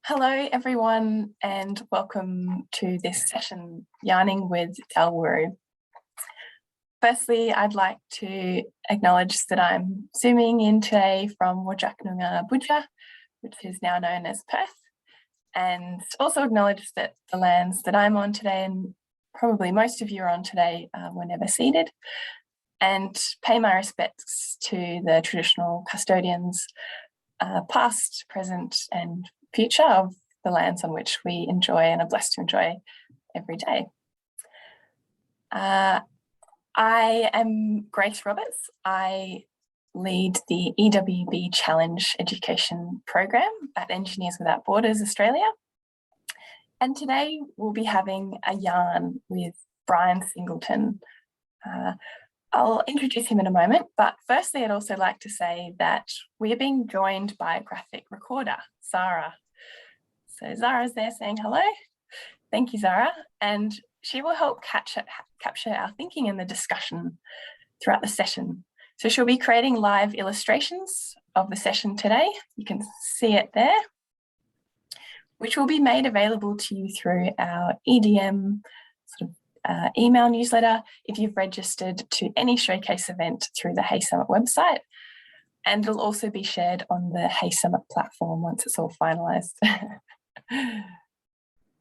Hello everyone and welcome to this session, Yarning with Dawul Wuru. Firstly, I'd like to acknowledge that I'm zooming in today from Yirrganydji, which is now known as Perth, and also acknowledge that the lands that I'm on today, and probably most of you are on today, were never ceded, and pay my respects to the traditional custodians, past, present and future of the lands on which we enjoy and are blessed to enjoy every day. I am Grace Roberts. I lead the EWB Challenge Education Program at Engineers Without Borders Australia. And today we'll be having a yarn with Brian Singleton. I'll introduce him in a moment, but firstly I'd also like to say that we're being joined by a graphic recorder, Zara. So Zara's there saying hello. Thank you, Zara. And she will help capture our thinking in the discussion throughout the session. So she'll be creating live illustrations of the session today. You can see it there, which will be made available to you through our EDM email newsletter if you've registered to any showcase event through the Hey Summit website. And it'll also be shared on the Hey Summit platform once it's all finalised.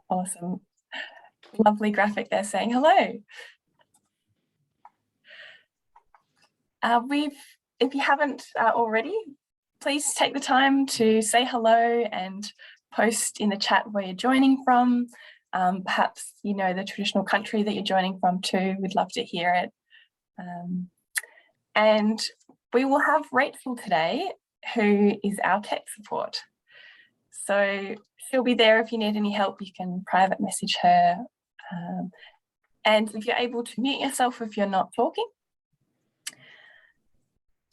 Awesome. Lovely graphic there saying hello. If you haven't already, please take the time to say hello and post in the chat where you're joining from. Perhaps you know the traditional country that you're joining from too. We'd love to hear it. And we will have Rachel today, who is our tech support. So she'll be there if you need any help. You can private message her. And if you're able to mute yourself if you're not talking.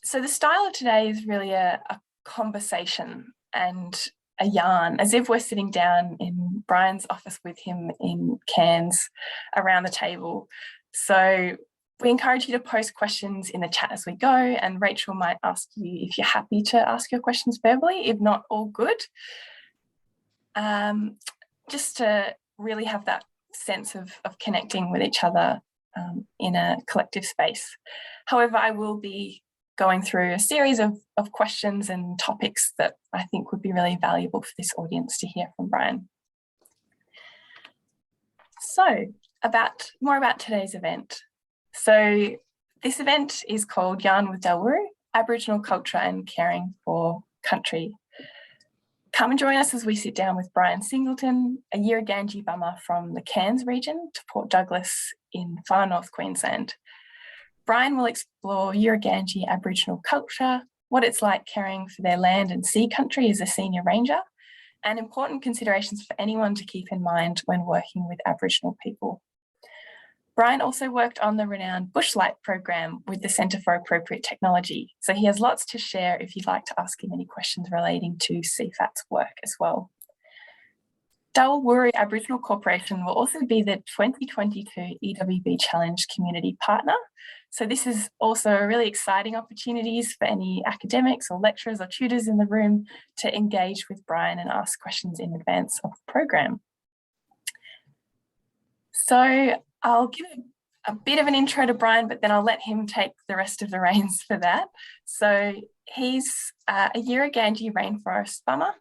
So the style of today is really a conversation and a yarn, as if we're sitting down in Brian's office with him in Cairns around the table. So we encourage you to post questions in the chat as we go, and Rachel might ask you if you're happy to ask your questions verbally. If not, all good. Just to really have that sense of connecting with each other in a collective space. However, I will be going through a series of questions and topics that I think would be really valuable for this audience to hear from Brian. So more about today's event. So this event is called Yarn with Dawul Wuru, Aboriginal Culture and Caring for Country. Come and join us as we sit down with Brian Singleton, a Yirrganydji bama from the Cairns region to Port Douglas in Far North Queensland. Brian will explore Yirrganydji Aboriginal culture, what it's like caring for their land and sea country as a senior ranger, and important considerations for anyone to keep in mind when working with Aboriginal people. Brian also worked on the renowned Bushlight program with the Centre for Appropriate Technology, so he has lots to share if you'd like to ask him any questions relating to CFAT's work as well. Dawul Wuru Aboriginal Corporation will also be the 2022 EWB Challenge Community Partner. So this is also a really exciting opportunities for any academics or lecturers or tutors in the room to engage with Brian and ask questions in advance of the program. So I'll give a bit of an intro to Brian, but then I'll let him take the rest of the reins for that. So he's a Yirrganydji rainforest bama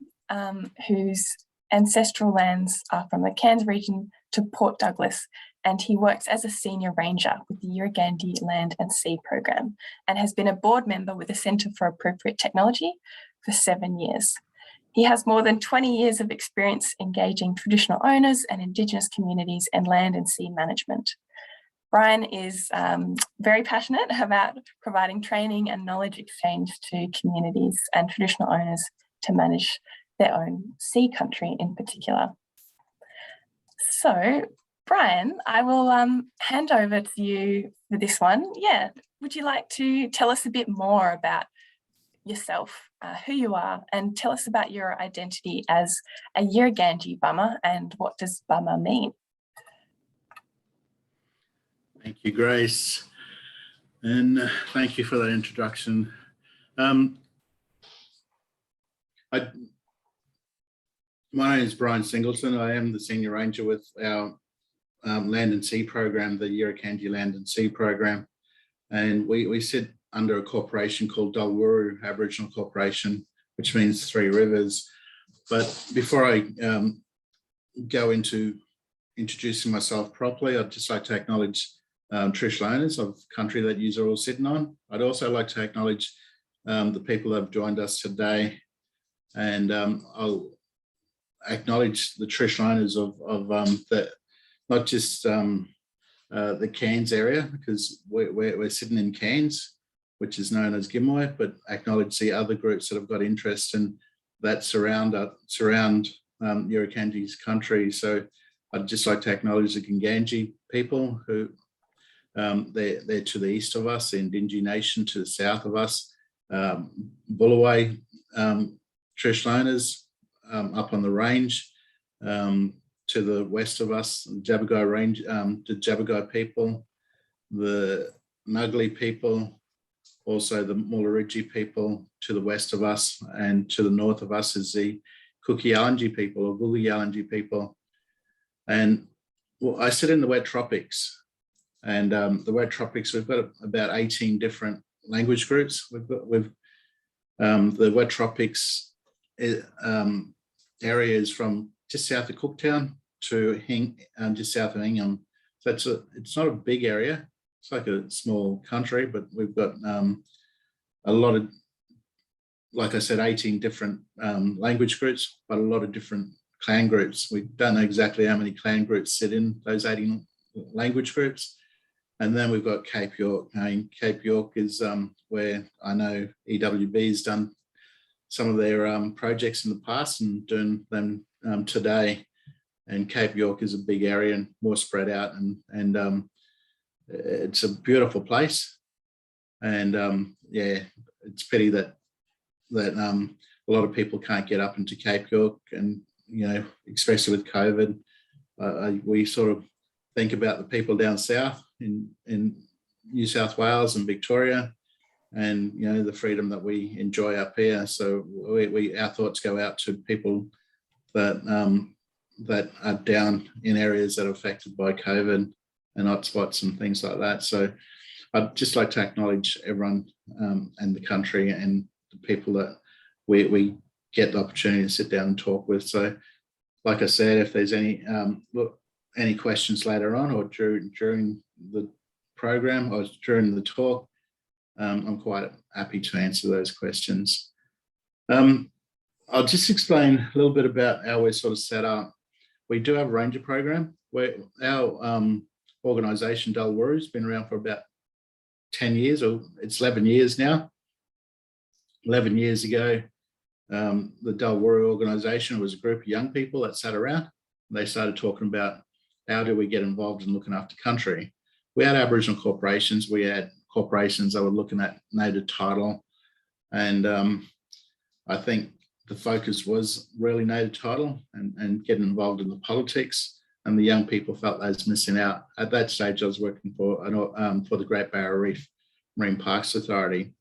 whose ancestral lands are from the Cairns region to Port Douglas, and he works as a senior ranger with the Yirrganydji Land and Sea Program and has been a board member with the Centre for Appropriate Technology for 7 years. He has more than 20 years of experience engaging traditional owners and Indigenous communities and land and sea management. Brian is very passionate about providing training and knowledge exchange to communities and traditional owners to manage their own sea country in particular. So, Brian, I will hand over to you for this one. Yeah, would you like to tell us a bit more about yourself, who you are, and tell us about your identity as a Yirrganydji bama and what does bama mean? Thank you, Grace, and thank you for that introduction. My name is Brian Singleton. I am the Senior Ranger with our Land and Sea program, the Yirrganydji Land and Sea program. And we sit under a corporation called Dawul Wuru Aboriginal Corporation, which means 3 rivers. But before I go into introducing myself properly, I'd just like to acknowledge traditional owners of country that you're all sitting on. I'd also like to acknowledge the people that have joined us today. And I'll acknowledge the traditional owners of the, not just the Cairns area, because we're sitting in Cairns, which is known as Gimoi, but acknowledge the other groups that have got interest in that surround Yirrganydji's country. So I'd just like to acknowledge the Yirrganydji people who they're to the east of us, the Indigenous nation to the south of us, Bullaway traditional owners up on the range, to the west of us, the Jabbergai range, the Jabbergai people, the Nuggly people, also the Yirrganydji people to the west of us, and to the north of us is the Yirrganydji people or Yirrganydji people. And well, I sit in the wet tropics, and the wet tropics, we've got about 18 different language groups. We've the wet tropics areas from just south of Cooktown to just south of Ingham. So it's not a big area. It's like a small country, but we've got a lot of, like I said, 18 different language groups, but a lot of different clan groups. We don't know exactly how many clan groups sit in those 18 language groups. And then we've got Cape York. Cape York is where I know EWB's done some of their projects in the past and doing them today. And Cape York is a big area and more spread out, and it's a beautiful place. And yeah, it's a pity that a lot of people can't get up into Cape York, and especially with COVID, we sort of think about the people down south in New South Wales and Victoria, and the freedom that we enjoy up here. So our thoughts go out to people that are down in areas that are affected by COVID and hotspots and things like that. So I'd just like to acknowledge everyone and the country and the people that we get the opportunity to sit down and talk with. So like I said, if there's any questions later on or during the program or during the talk, I'm quite happy to answer those questions. I'll just explain a little bit about how we're sort of set up. We do have a ranger program where our organisation, Dawul Wuru, has been around for about 10 years, or it's 11 years now. 11 years ago, the Dawul Wuru organisation was a group of young people that sat around. They started talking about how do we get involved in looking after country. We had Aboriginal corporations. We had corporations that were looking at native title. And I think the focus was really native title and getting involved in the politics. And the young people felt they was missing out. At that stage, I was working for the Great Barrier Reef Marine Parks Authority.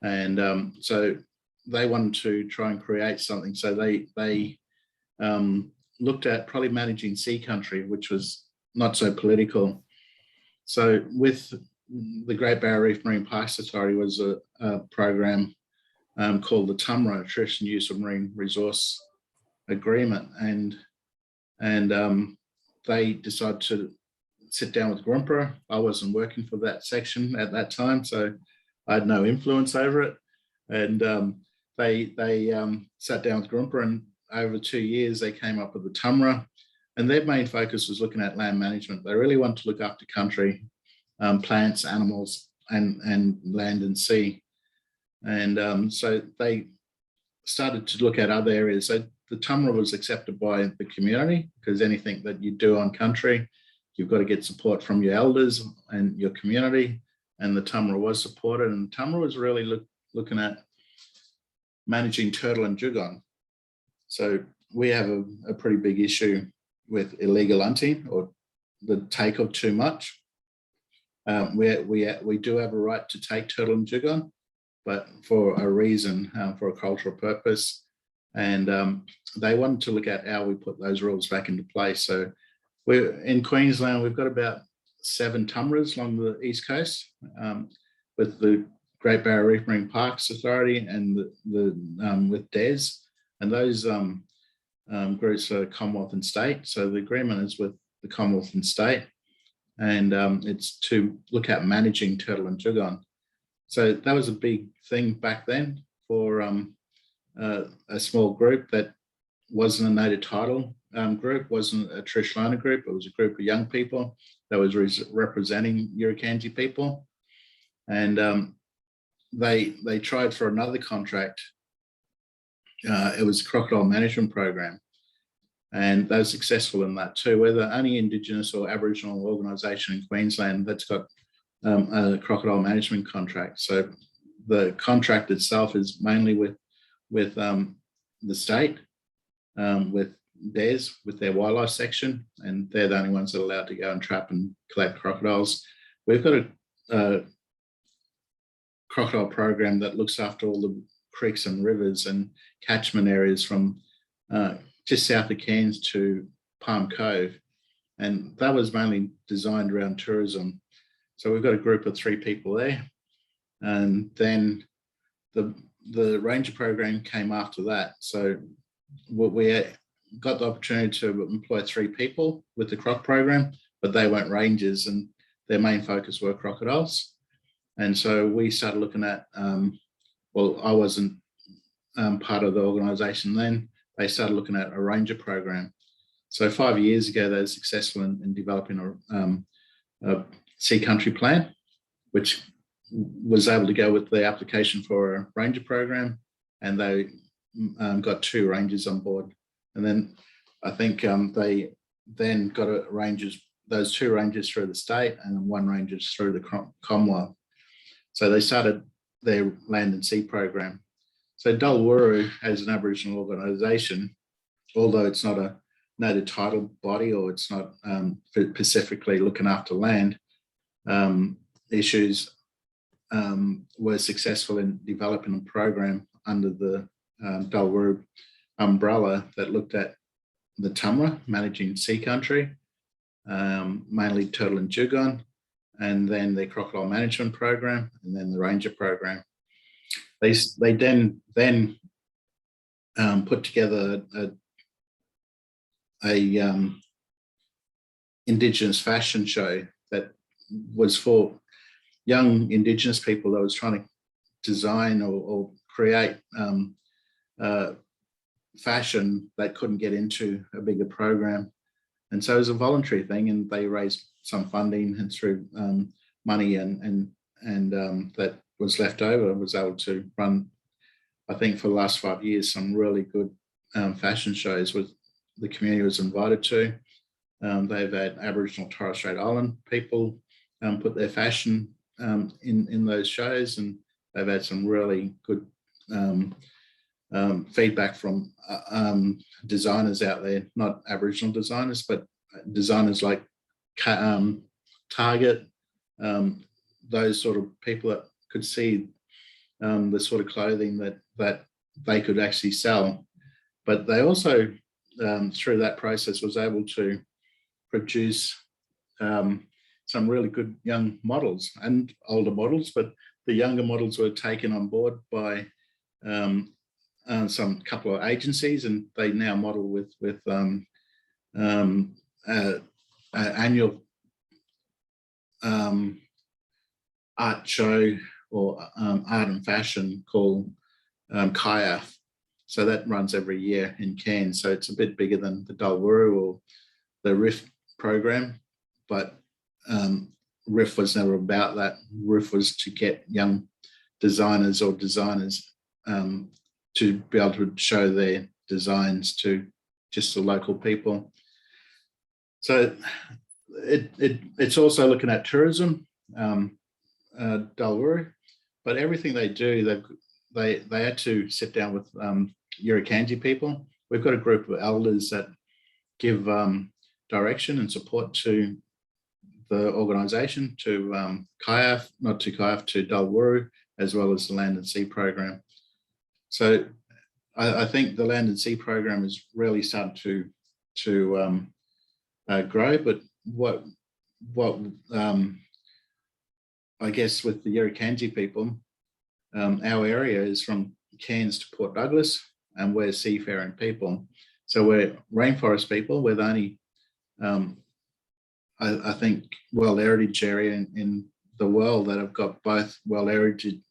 And so they wanted to try and create something. So they looked at probably managing sea country, which was not so political. So with the Great Barrier Reef Marine Parks Authority was a program called the TUMRA, Traditional Use of Marine Resource Agreement. And they decided to sit down with Grumpa. I wasn't working for that section at that time, so I had no influence over it. And they sat down with Grumpa, and over 2 years, they came up with the TUMRA. And their main focus was looking at land management. They really wanted to look after country, plants, animals, and land and sea. And so they started to look at other areas. So the TUMRA was accepted by the community, because anything that you do on country, you've got to get support from your elders and your community. And the TUMRA was supported. And the TUMRA was really looking at managing turtle and dugong. So we have a pretty big issue with illegal hunting or the take of too much. We do have a right to take turtle and dugong, but for a reason, for a cultural purpose. and they wanted to look at how we put those rules back into place. So we're in Queensland, we've got about 7 TUMRAs along the east coast, with the Great Barrier Reef Marine Parks Authority and with DES, and those groups are Commonwealth and state. So the agreement is with the Commonwealth and state, and it's to look at managing turtle and dugong. So that was a big thing back then for a small group that wasn't a native title group, wasn't a traditional owner group. It was a group of young people that was representing Yirrganydji people, and they tried for another contract. It was a Crocodile Management Program, and they were successful in that too. We're the only Indigenous or Aboriginal organisation in Queensland that's got a crocodile management contract. So the contract itself is mainly with the state, with DES, with their wildlife section, and they're the only ones that are allowed to go and trap and collect crocodiles. We've got a crocodile program that looks after all the creeks and rivers and catchment areas from just south of Cairns to Palm Cove, and that was mainly designed around tourism. So we've got a group of 3 people there, and then the ranger program came after that. So we got the opportunity to employ 3 people with the croc program, but they weren't rangers, and their main focus were crocodiles. And so we started looking at, well, I wasn't part of the organisation then. They started looking at a ranger program. So 5 years ago, they were successful in developing a sea country plan, which was able to go with the application for a ranger program, and they got 2 rangers on board. And then I think they then got those 2 rangers through the state and 1 ranger through the Commonwealth. So they started their land and sea program. So Dawul Wuru, as an Aboriginal organisation, although it's not a native title body, or it's not specifically looking after land issues, were successful in developing a program under the Dawul Wuru umbrella that looked at the TUMRA, managing sea country, mainly turtle and dugong, and then the Crocodile Management Program, and then the Ranger Program. They then put together a Indigenous fashion show that was for young Indigenous people that was trying to design or create fashion that couldn't get into a bigger program. And so it was a voluntary thing, and they raised some funding, and through money and that was left over, was able to run, I think for the last 5 years, some really good fashion shows with the community was invited to. They've had Aboriginal Torres Strait Island people put their fashion in those shows, and they've had some really good feedback from designers out there, not Aboriginal designers, but designers like Target, those sort of people that could see the sort of clothing that they could actually sell. But they also, through that process, was able to produce some really good young models and older models, but the younger models were taken on board by some couple of agencies, and they now model with annual art show or art and fashion called KIAF. So that runs every year in Cairns. So it's a bit bigger than the Dawul Wuru or the RIF program, but RIF was never about that. RIF was to get young designers to be able to show their designs to just the local people. So it's also looking at tourism, Dawul Wuru, but everything they do, they had to sit down with Yirrganydji people. We've got a group of elders that give direction and support to the organisation, to KIAF, not to KIAF, to Dawul Wuru, as well as the Land and Sea program. So I think the Land and Sea program is really starting to grow, but what I guess with the Yirrganydji people, our area is from Cairns to Port Douglas, and we're seafaring people. So we're rainforest people. We're the only, I think, World Heritage area in the world that have got both World Heritage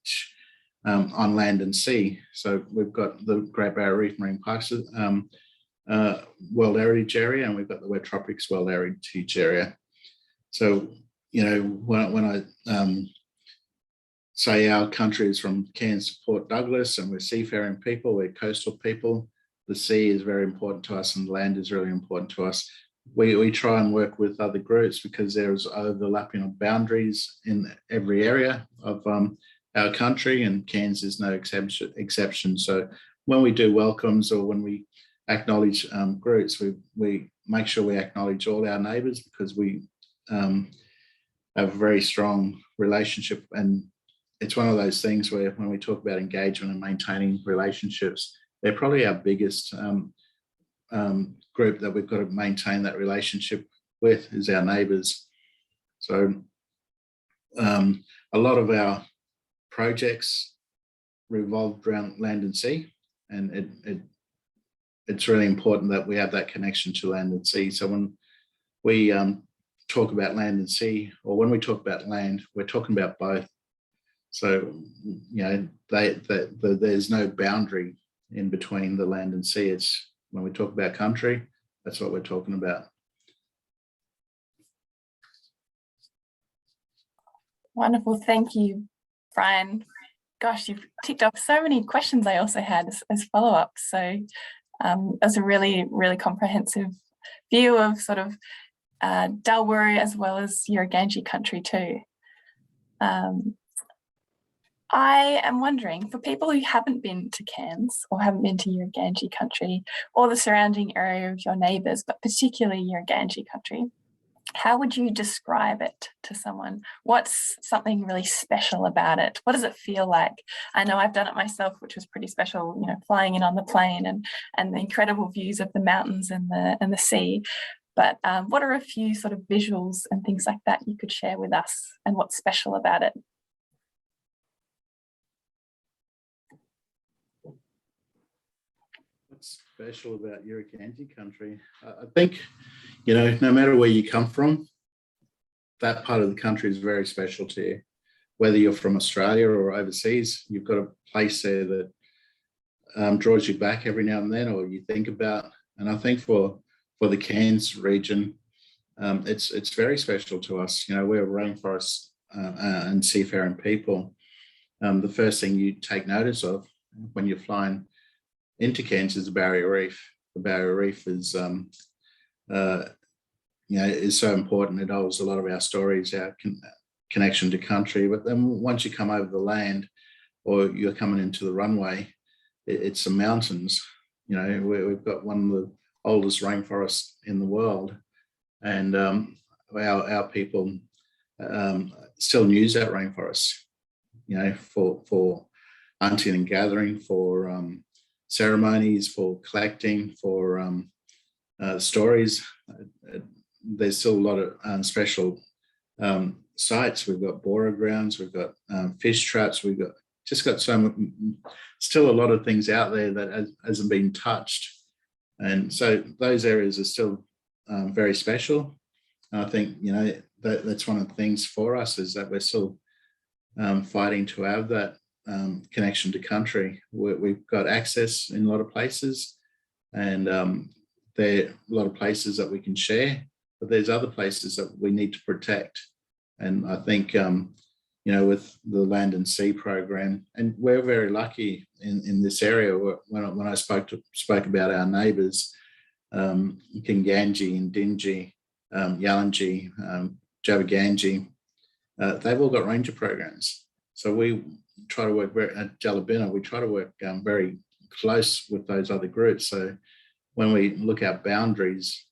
on land and sea. So we've got the Great Barrier Reef Marine Parks World Heritage area, and we've got the Wet Tropics World Heritage area. So, you know, when I say our country is from Cairns to Port Douglas, and we're seafaring people, we're coastal people, the sea is very important to us and land is really important to us. We try and work with other groups because there's overlapping of boundaries in every area of our country, and Cairns is no exception. So when we do welcomes or when we acknowledge groups, we make sure we acknowledge all our neighbours, because we have a very strong relationship. And it's one of those things where when we talk about engagement and maintaining relationships, they're probably our biggest group that we've got to maintain that relationship with, is our neighbours. So a lot of our projects revolved around land and sea, and it's really important that we have that connection to land and sea. So when we talk about land and sea, or when we talk about land, we're talking about both. So, you know, there's no boundary in between the land and sea. It's when we talk about country, that's what we're talking about. Wonderful. Thank you, Brian. Gosh, you've ticked off so many questions I also had as follow-ups. So that's a really, really comprehensive view of sort of Dawul Wuru as well as Yirrganydji Country too. I am wondering, for people who haven't been to Cairns or haven't been to Yirrganydji Country or the surrounding area of your neighbours, but particularly Yirrganydji Country, how would you describe it to someone? What's something really special about it? What does it feel like? I know I've done it myself, which was pretty special, you know, flying in on the plane and the incredible views of the mountains and the sea. But what are a few sort of visuals and things like that you could share with us, and what's special about it? What's special about Yirrganydji Country? I think, you know, no matter where you come from, that part of the country is very special to you. Whether you're from Australia or overseas, you've got a place there that draws you back every now and then, or you think about. And I think for the Cairns region, it's very special to us. You know, we're rainforest and seafaring people. The first thing you take notice of when you're flying into Cairns is the Barrier Reef. The Barrier Reef is, you know, is so important. It holds a lot of our stories, our connection to country. But then once you come over the land, or you're coming into the runway, it's the mountains. You know, we've got one of the oldest rainforests in the world, and our people still use that rainforest, you know, for hunting and gathering, for ceremonies, for collecting, for stories. There's still a lot of special sites. We've got bora grounds, we've got fish traps, we've got still a lot of things out there that hasn't been touched. And so those areas are still very special. And I think, you know, that's one of the things for us, is that we're still fighting to have that connection to country. We've got access in a lot of places, and there are a lot of places that we can share, but there's other places that we need to protect. And I think, you know, with the Land and Sea program, and we're very lucky in this area. When I spoke about our neighbours, Yirrganydji, Indigenous, Yirrganydji, Yirrganydji, they've all got ranger programs. So we try to work at Jalabina, we try to work very close with those other groups. So when we look at boundaries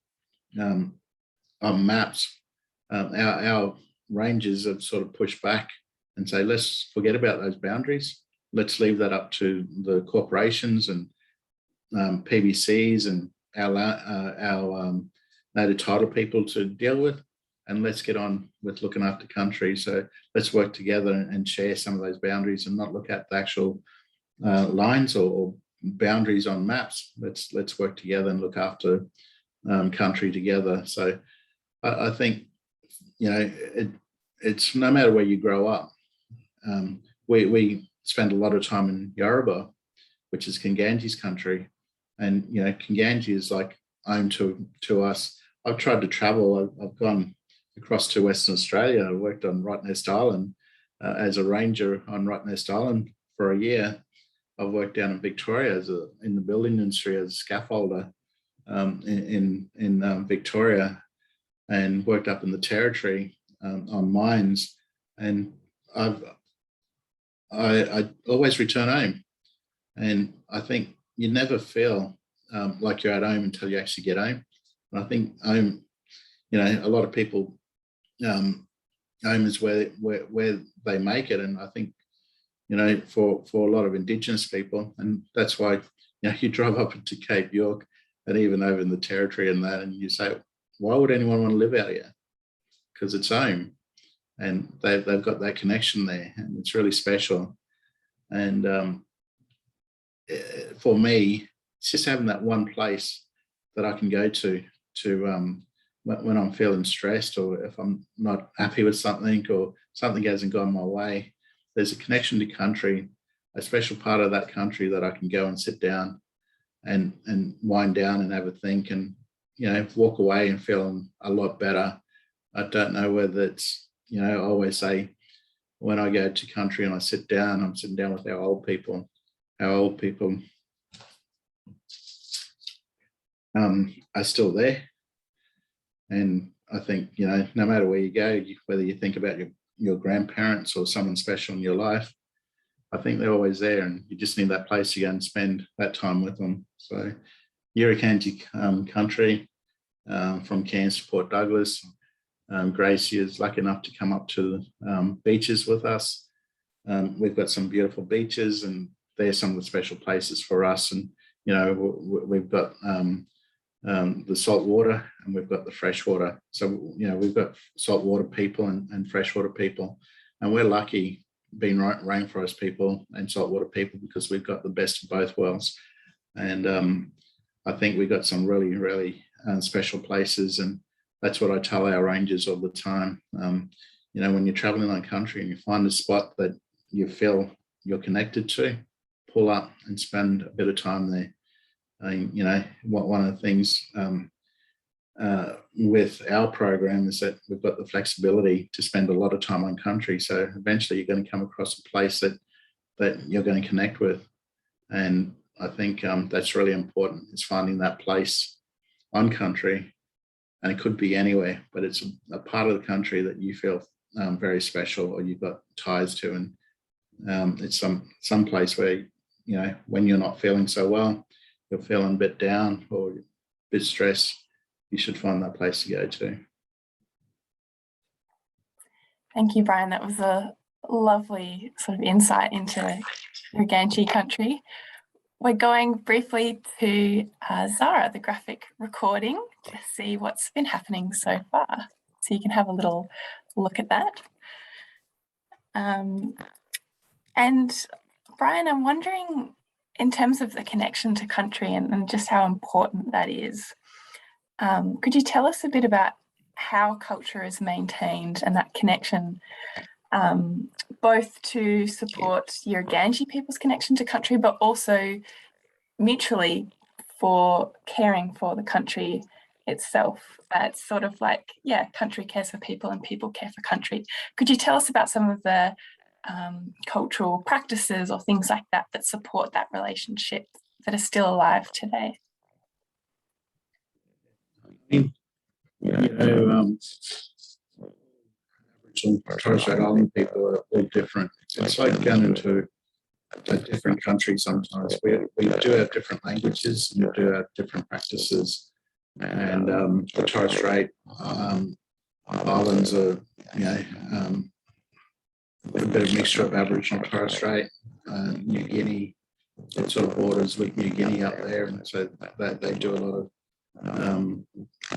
on maps, our rangers have sort of pushed back and say, let's forget about those boundaries. Let's leave that up to the corporations and PBCs and our native title people to deal with, and let's get on with looking after country. So let's work together and share some of those boundaries and not look at the actual lines or boundaries on maps. Let's work together and look after country together. So I think, you know, it's no matter where you grow up. We spend a lot of time in Yoruba, which is Yirrganydji's country, and you know, Yirrganydji is like home to us. I've tried to travel. I've gone across to Western Australia. I worked on Rottnest Island as a ranger on Rottnest Island for a year. I've worked down in Victoria in the building industry as a scaffolder in Victoria, and worked up in the Territory on mines. And I always return home, and I think you never feel like you're at home until you actually get home. And I think home, you know, a lot of people, home is where they make it, and I think, you know, for a lot of Indigenous people, and that's why, you know, you drive up into Cape York and even over in the Territory and that, and you say, why would anyone want to live out here? Because it's home, and they've got that connection there, and it's really special. And for me, it's just having that one place that I can go to when I'm feeling stressed, or if I'm not happy with something, or something hasn't gone my way. There's a connection to country, a special part of that country that I can go and sit down and wind down and have a think, and, you know, walk away and feeling a lot better. I don't know whether it's, you know, I always say when I go to country and I sit down, I'm sitting down with our old people. Our old people are still there. And I think, you know, no matter where you go, whether you think about your grandparents or someone special in your life, I think they're always there, and you just need that place to go and spend that time with them. So Yirrganydji Country, from Cairns to Port Douglas. Gracie is lucky enough to come up to the beaches with us. We've got some beautiful beaches, and they're some of the special places for us. And, you know, we've got the salt water, and we've got the fresh water. So, you know, we've got saltwater people and freshwater people, and we're lucky being rainforest people and saltwater people, because we've got the best of both worlds. And I think we've got some really, really special places, and that's what I tell our rangers all the time. You know, when you're traveling on country and you find a spot that you feel you're connected to, pull up and spend a bit of time there. You know, one of the things with our program is that we've got the flexibility to spend a lot of time on country. So eventually you're going to come across a place that you're going to connect with. And I think that's really important, is finding that place on country. And it could be anywhere, but it's a part of the country that you feel very special, or you've got ties to. And it's some place where, you know, when you're not feeling so well, you're feeling a bit down or a bit stressed, you should find that place to go to. Thank you, Brian. That was a lovely sort of insight into Yirrganydji Country. We're going briefly to Zara, the graphic recording, to see what's been happening so far. So you can have a little look at that. And Brian, I'm wondering, in terms of the connection to country and just how important that is, could you tell us a bit about how culture is maintained and that connection, both to support Yirrganydji people's connection to country, but also mutually for caring for the country itself? It's sort of like, yeah, country cares for people and people care for country. Could you tell us about some of the cultural practices or things like that that support that relationship that are still alive today? You know, Aboriginal and Torres Strait Island people are all different. It's like going into a different country sometimes. We do have different languages, and we do have different practices. And the Torres Strait Islands are, you know, a bit of mixture of Aboriginal, Torres Strait, New Guinea, it sort of borders with New Guinea up there, and so they do a lot of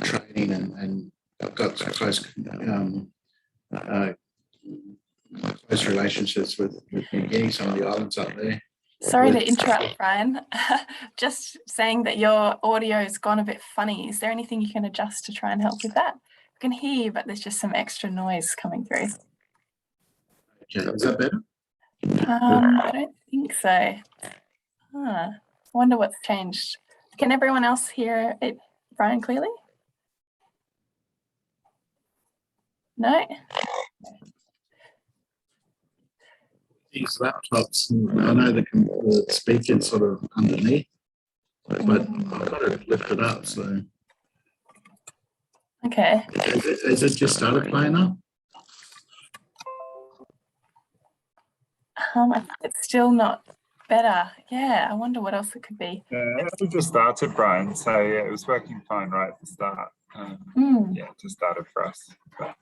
training and got close close relationships with New Guinea, some of the islands up there. Sorry to interrupt, Brian. Just saying that your audio has gone a bit funny. Is there anything you can adjust to try and help with that? I can hear you, but there's just some extra noise coming through. Okay, is that better? I don't think so. I wonder what's changed. Can everyone else hear it, Brian, clearly? No? These laptops, I know the speaker's sort of underneath, but I've got it lifted up, so. Okay. Has it just started playing up? I think it's still not better. Yeah, I wonder what else it could be. Yeah, it just started, Brian. So yeah, it was working fine right at the start. Yeah, it just started for us. But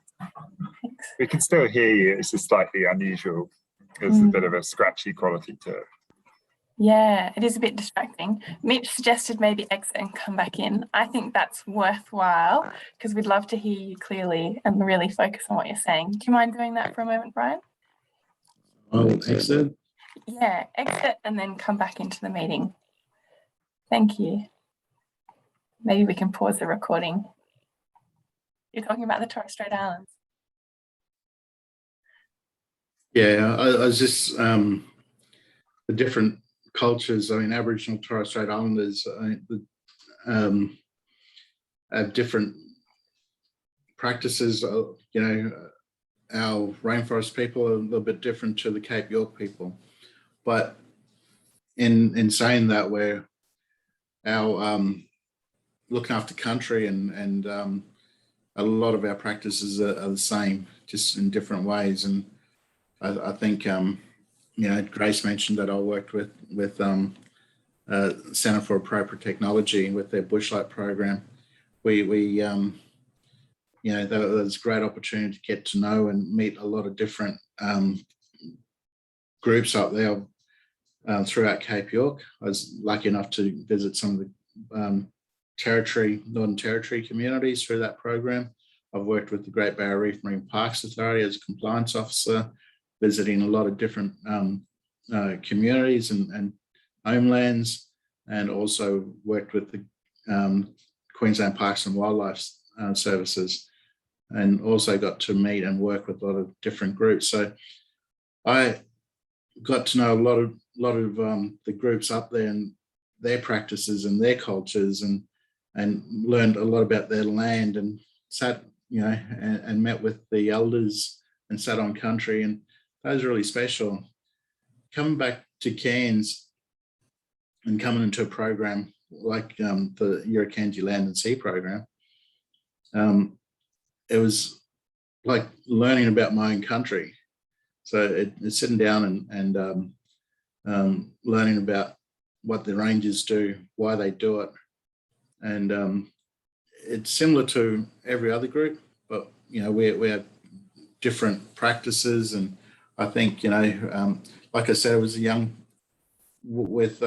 we can still hear you. It's just slightly unusual. There's a bit of a scratchy quality to it. Yeah, it is a bit distracting. Mitch suggested maybe exit and come back in. I think that's worthwhile because we'd love to hear you clearly and really focus on what you're saying. Do you mind doing that for a moment, Brian? I'll exit. Yeah, exit and then come back into the meeting. Thank you. Maybe we can pause the recording. You're talking about the Torres Strait Islands. Yeah, I was just the different cultures. I mean, Aboriginal Torres Strait Islanders have different practices. You know, our rainforest people are a little bit different to the Cape York people, but in saying that, we're our looking after country and a lot of our practices are the same, just in different ways. And I think you know, Grace mentioned that I worked with Centre for Appropriate Technology with their Bushlight program. We you know, there was a great opportunity to get to know and meet a lot of different groups up there throughout Cape York. I was lucky enough to visit some of the Northern Territory communities through that program. I've worked with the Great Barrier Reef Marine Parks Authority as a compliance officer, visiting a lot of different communities and homelands, and also worked with the Queensland Parks and Wildlife Services, and also got to meet and work with a lot of different groups. So I got to know a lot of the groups up there and their practices and their cultures, and learned a lot about their land, and sat, you know, and met with the elders and sat on country, and that was really special. Coming back to Cairns and coming into a program like the Yirrganydji Land and Sea program, it was like learning about my own country. So it's sitting down and learning about what the rangers do, why they do it. And it's similar to every other group, but, you know, we have different practices. And I think, you know, like I said, I was young with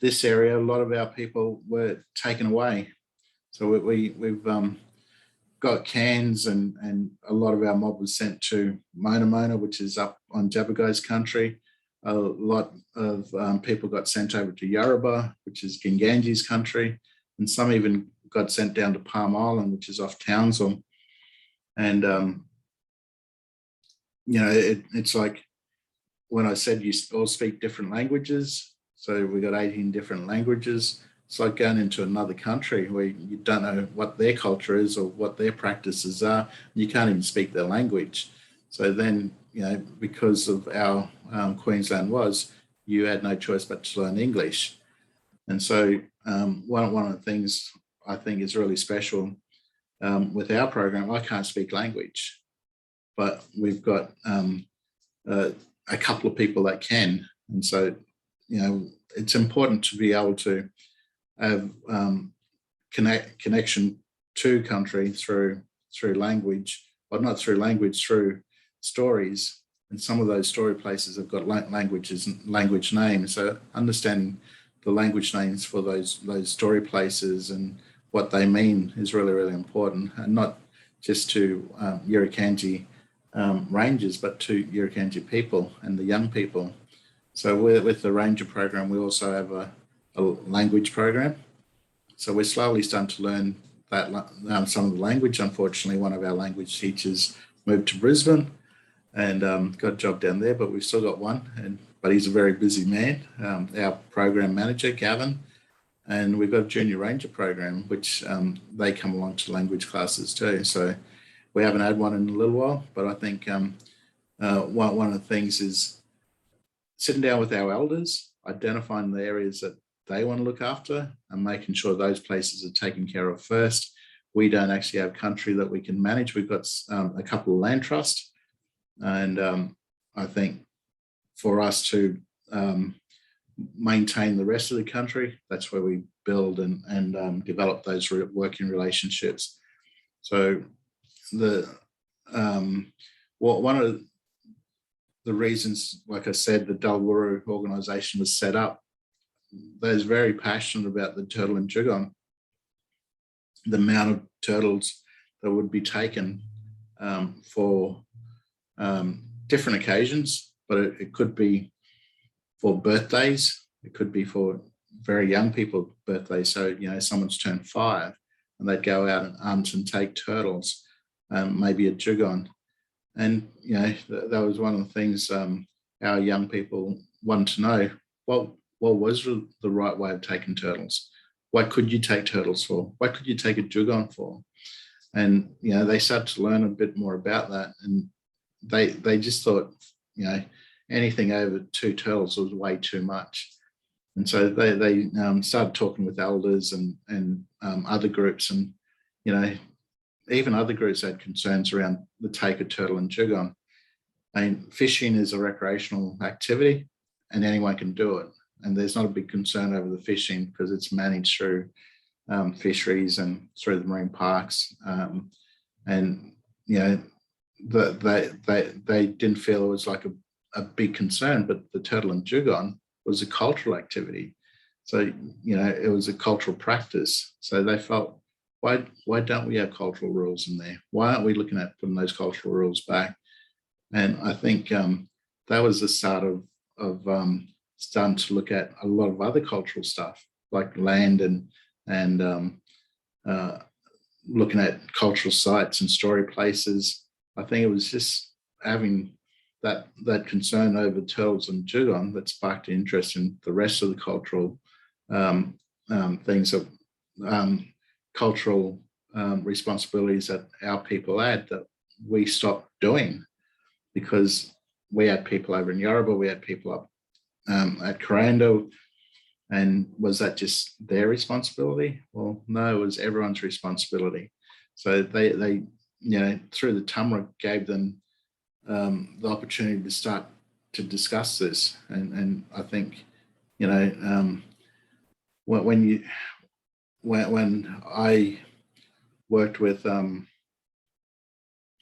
this area. A lot of our people were taken away. So we've got Cairns, and a lot of our mob was sent to Mona, which is up on Jabberguy's country. A lot of people got sent over to Yarrabah, which is Yirrganydji's country, and some even got sent down to Palm Island, which is off Townsville. And you know, it's like when I said you all speak different languages. So we got 18 different languages. It's like going into another country where you don't know what their culture is or what their practices are. You can't even speak their language. So then, you know, because of how Queensland was, you had no choice but to learn English. And so one of the things I think is really special with our program, I can't speak language, but we've got a couple of people that can. And so, you know, it's important to be able to have connection to country through language, but not through language, through stories. And some of those story places have got languages and language names. So understanding the language names for those story places and what they mean is really, really important, and not just to Yirrganydji rangers, but to Yirrganydji people and the young people. So with the ranger program, we also have a language program. So we're slowly starting to learn that some of the language. Unfortunately, one of our language teachers moved to Brisbane and got a job down there, but we've still got one, but he's a very busy man, our program manager, Gavin. And we've got a junior ranger program, which they come along to language classes too. So we haven't had one in a little while, but I think one of the things is sitting down with our elders, identifying the areas that they want to look after and making sure those places are taken care of first. We don't actually have country that we can manage. We've got a couple of land trusts, and I think for us to maintain the rest of the country, that's where we build and develop those working relationships. So one of the reasons, like I said, the Dawul Wuru organisation was set up, they're very passionate about the turtle and dugong, the amount of turtles that would be taken for different occasions, but it could be for birthdays, it could be for very young people's birthdays. So, someone's turned 5 and they'd go out and hunt and take turtles, maybe a dugong. And, that was one of the things our young people wanted to know. What was the right way of taking turtles? What could you take turtles for? What could you take a dugong for? And, they started to learn a bit more about that. And they just thought, anything over 2 turtles was way too much. And so they started talking with elders and other groups, and, even other groups had concerns around the take of turtle and dugong. I mean, fishing is a recreational activity and anyone can do it. And there's not a big concern over the fishing because it's managed through fisheries and through the marine parks. And, they didn't feel it was like a big concern, but the turtle and dugong was a cultural activity. So, it was a cultural practice. So they felt, why don't we have cultural rules in there? Why aren't we looking at putting those cultural rules back? And I think that was the start of starting to look at a lot of other cultural stuff like land and looking at cultural sites and story places. I think it was just having that concern over turtles and dugong that sparked interest in the rest of the cultural things of cultural responsibilities that our people had that we stopped doing, because we had people over in Yarrabah, we had people up at Corando, and was that just their responsibility? Well, no, it was everyone's responsibility. So they through the TUMRA gave them the opportunity to start to discuss this. And I think, when I worked with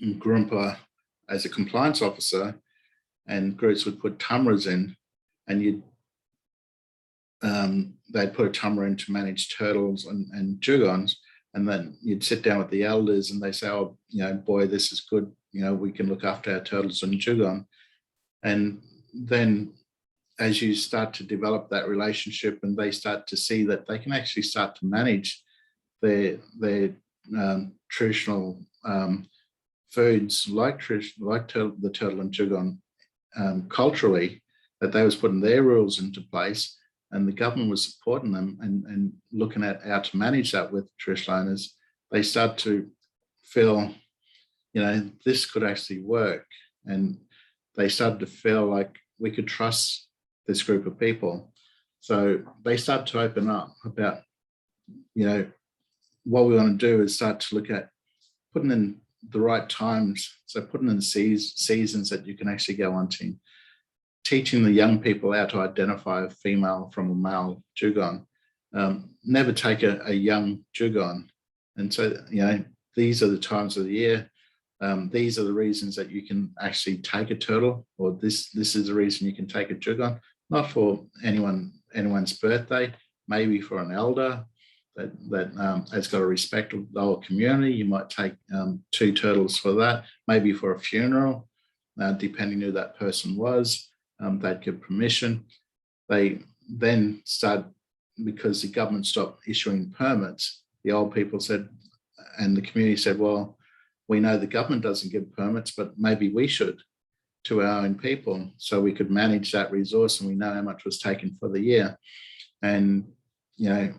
Gurumpa as a compliance officer, and groups would put TUMRAs in, and they'd put a TUMRA in to manage turtles and dugongs, and then you'd sit down with the elders and they say, oh, boy, this is good, we can look after our turtles and dugong. And then as you start to develop that relationship and they start to see that they can actually start to manage their traditional foods like the turtle and dugong culturally, that they was putting their rules into place, and the government was supporting them and looking at how to manage that with traditional owners, they start to feel, this could actually work. And they started to feel like we could trust this group of people. So they start to open up about, what we want to do is start to look at putting in the right times. So putting in seasons that you can actually go hunting, teaching the young people how to identify a female from a male dugong, never take a young dugong. And so, these are the times of the year these are the reasons that you can actually take a turtle, or this is the reason you can take a dugong, not for anyone's birthday, maybe for an elder that has got a respect of the whole community. You might take 2 turtles for that, maybe for a funeral, depending who that person was. They'd give permission. They then start, because the government stopped issuing permits, the old people said, and the community said, well, we know the government doesn't give permits, but maybe we should, to our own people, so we could manage that resource and we know how much was taken for the year. And, you know,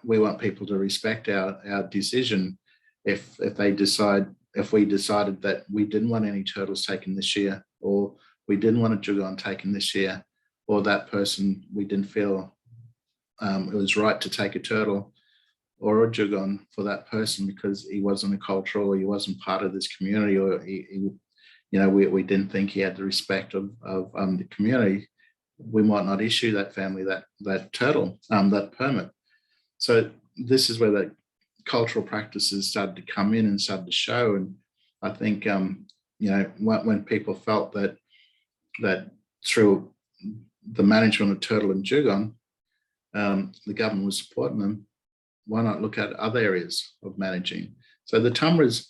we want people to respect our decision. If we decided that we didn't want any turtles taken this year, or we didn't want a dugong taken this year, or that person, we didn't feel it was right to take a turtle or a dugong for that person because he wasn't a cultural, or he wasn't part of this community, or he you know, we didn't think he had the respect of the community, we might not issue that family that turtle, that permit. So this is where the cultural practices started to come in and started to show. And I think, you know, when people felt that through the management of turtle and dugong, the government was supporting them, why not look at other areas of managing? So the TUMRAs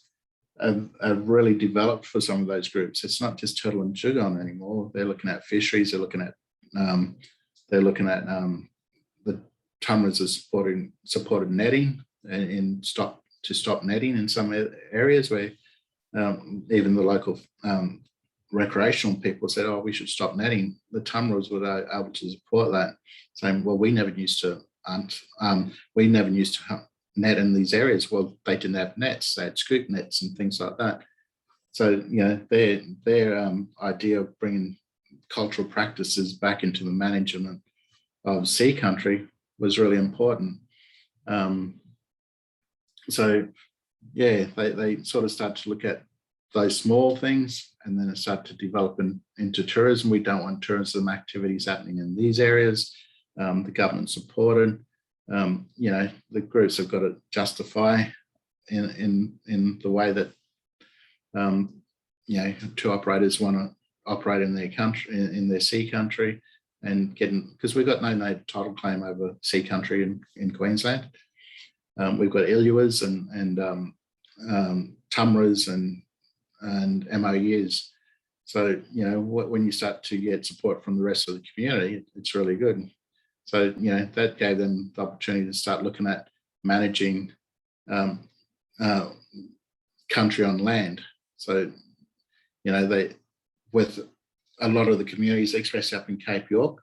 have really developed for some of those groups. It's not just turtle and dugong anymore. They're looking at fisheries. They're looking at the TUMRAs are supported netting and stop netting in some areas where even the local recreational people said, oh, we should stop netting. The TUMRAs were able to support that, saying, well, we never used to net in these areas. Well, they didn't have nets. They had scoop nets and things like that. So, you know, their idea of bringing cultural practices back into the management of sea country was really important. So, yeah, they sort of start to look at those small things, and then it started to develop into tourism. We don't want tourism activities happening in these areas. The government supported. You know, the groups have got to justify in the way that you know, tour operators want to operate in their country, in their sea country, and because we've got no title claim over sea country in Queensland. We've got ILUAs and TUMRAs and MOUs. So, you know, when you start to get support from the rest of the community, it's really good. So, you know, that gave them the opportunity to start looking at managing country on land. So, you know, with a lot of the communities, especially up in Cape York,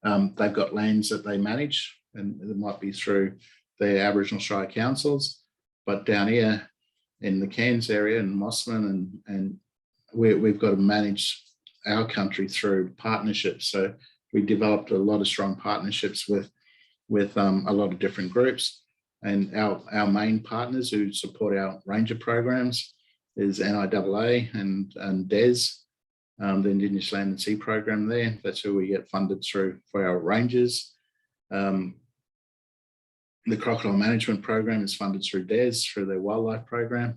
they've got lands that they manage, and it might be through their Aboriginal Shire councils. But down here in the Cairns area and Mossman, and we've got to manage our country through partnerships. So we developed a lot of strong partnerships with a lot of different groups, and our main partners who support our ranger programs is NIAA and DES, the Indigenous Land and Sea program there. That's who we get funded through for our rangers. The Crocodile Management Program is funded through DES, through their wildlife program,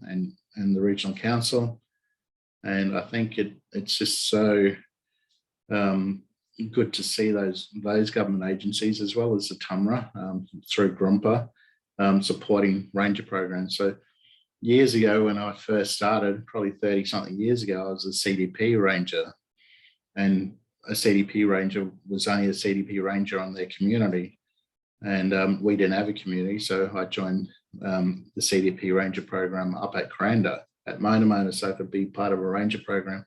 and the regional council. And I think it's just so good to see those government agencies, as well as the TUMRA through GRUMPA, supporting ranger programs. So years ago, when I first started, probably 30 something years ago, I was a CDP ranger, and a CDP ranger was only a CDP ranger on their community. And we didn't have a community, so I joined the CDP ranger program up at Cranda at Mona, so I could be part of a ranger program.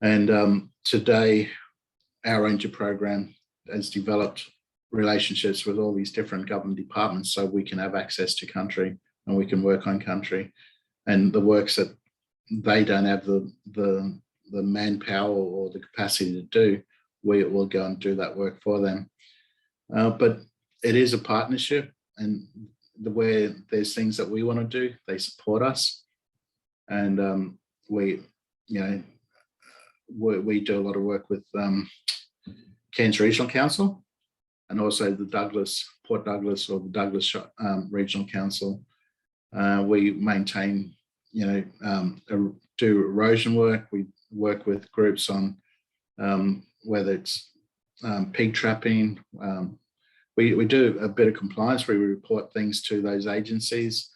And today, our ranger program has developed relationships with all these different government departments, so we can have access to country and we can work on country. And the works that they don't have the manpower or the capacity to do, we will go and do that work for them. But it is a partnership, and where there's things that we want to do, they support us. And we do a lot of work with Cairns Regional Council, and also the Port Douglas or the Douglas Regional Council. We maintain, do erosion work. We work with groups on whether it's pig trapping. We do a bit of compliance where we report things to those agencies.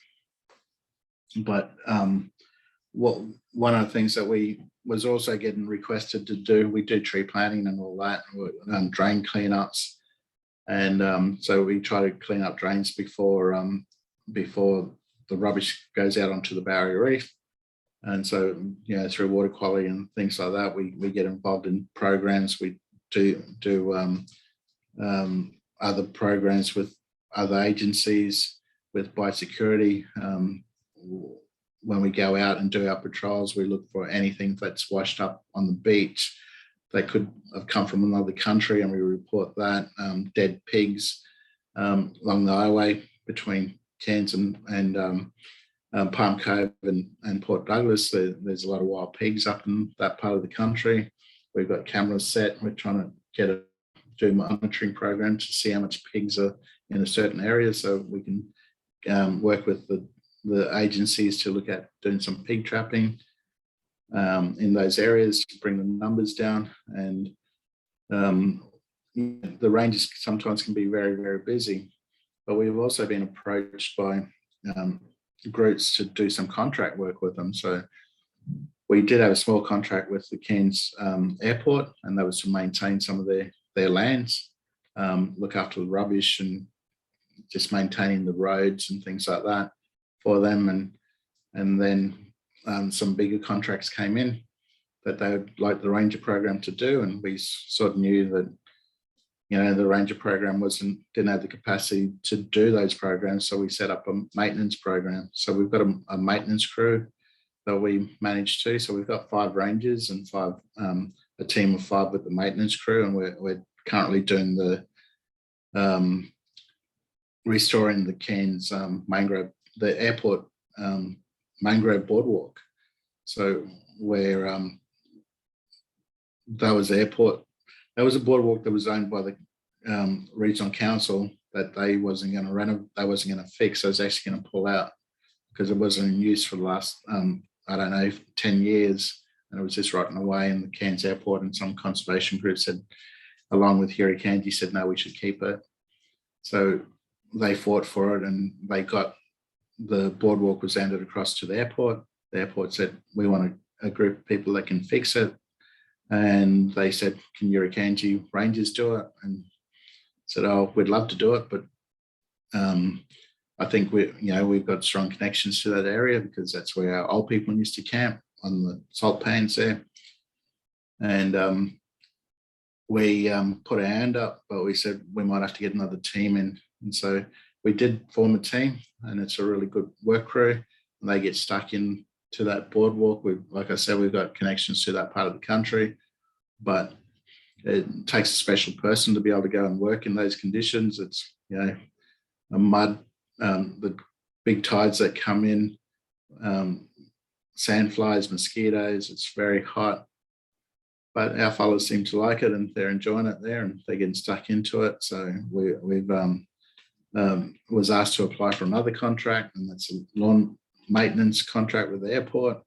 But one of the things that we was also getting requested to do, we do tree planting and all that, drain cleanups. And so we try to clean up drains before the rubbish goes out onto the barrier reef. And so, through water quality and things like that, we get involved in programs. We do other programs with other agencies, with biosecurity. When we go out and do our patrols, we look for anything that's washed up on the beach that could have come from another country, and we report that. Dead pigs along the highway between Cairns and Palm Cove and Port Douglas. There's a lot of wild pigs up in that part of the country. We've got cameras set. We're trying to do a monitoring program to see how much pigs are in a certain area, so we can work with the agencies to look at doing some pig trapping in those areas to bring the numbers down. And the ranges sometimes can be very, very busy, but we've also been approached by groups to do some contract work with them. So we did have a small contract with the Cairns Airport, and that was to maintain some of their lands, look after the rubbish and just maintaining the roads and things like that for them. And then some bigger contracts came in that they would like the ranger program to do, and we sort of knew that the ranger program didn't have the capacity to do those programs, so we set up a maintenance program. So we've got a maintenance crew that we manage too. So we've got 5 rangers and a team of 5 with the maintenance crew, and we're currently doing the restoring the Cairns the airport mangrove boardwalk. So where that was a boardwalk that was owned by the regional council that they wasn't going to renovate, they wasn't going to fix. So it was actually going to pull out because it wasn't in use for the last 10 years, and it was just rotting away. And the Cairns Airport and some conservation groups said, along with Yirrganydji, said no, we should keep it. So they fought for it, and they got the boardwalk was handed across to the airport. The airport said, we want a group of people that can fix it. And they said, can Yirrganydji Rangers do it? And said, oh, we'd love to do it, but I think we've got strong connections to that area because that's where our old people used to camp on the salt pans there. And we put our hand up, but we said we might have to get another team in. And so we did form a team, and it's a really good work crew, and they get stuck in to that boardwalk. Like I said, we've got connections to that part of the country, but it takes a special person to be able to go and work in those conditions. It's, a mud, the big tides that come in, sandflies, mosquitoes, it's very hot. But our fellows seem to like it, and they're enjoying it there, and they're getting stuck into it. So we've was asked to apply for another contract, and that's a lawn maintenance contract with the airport.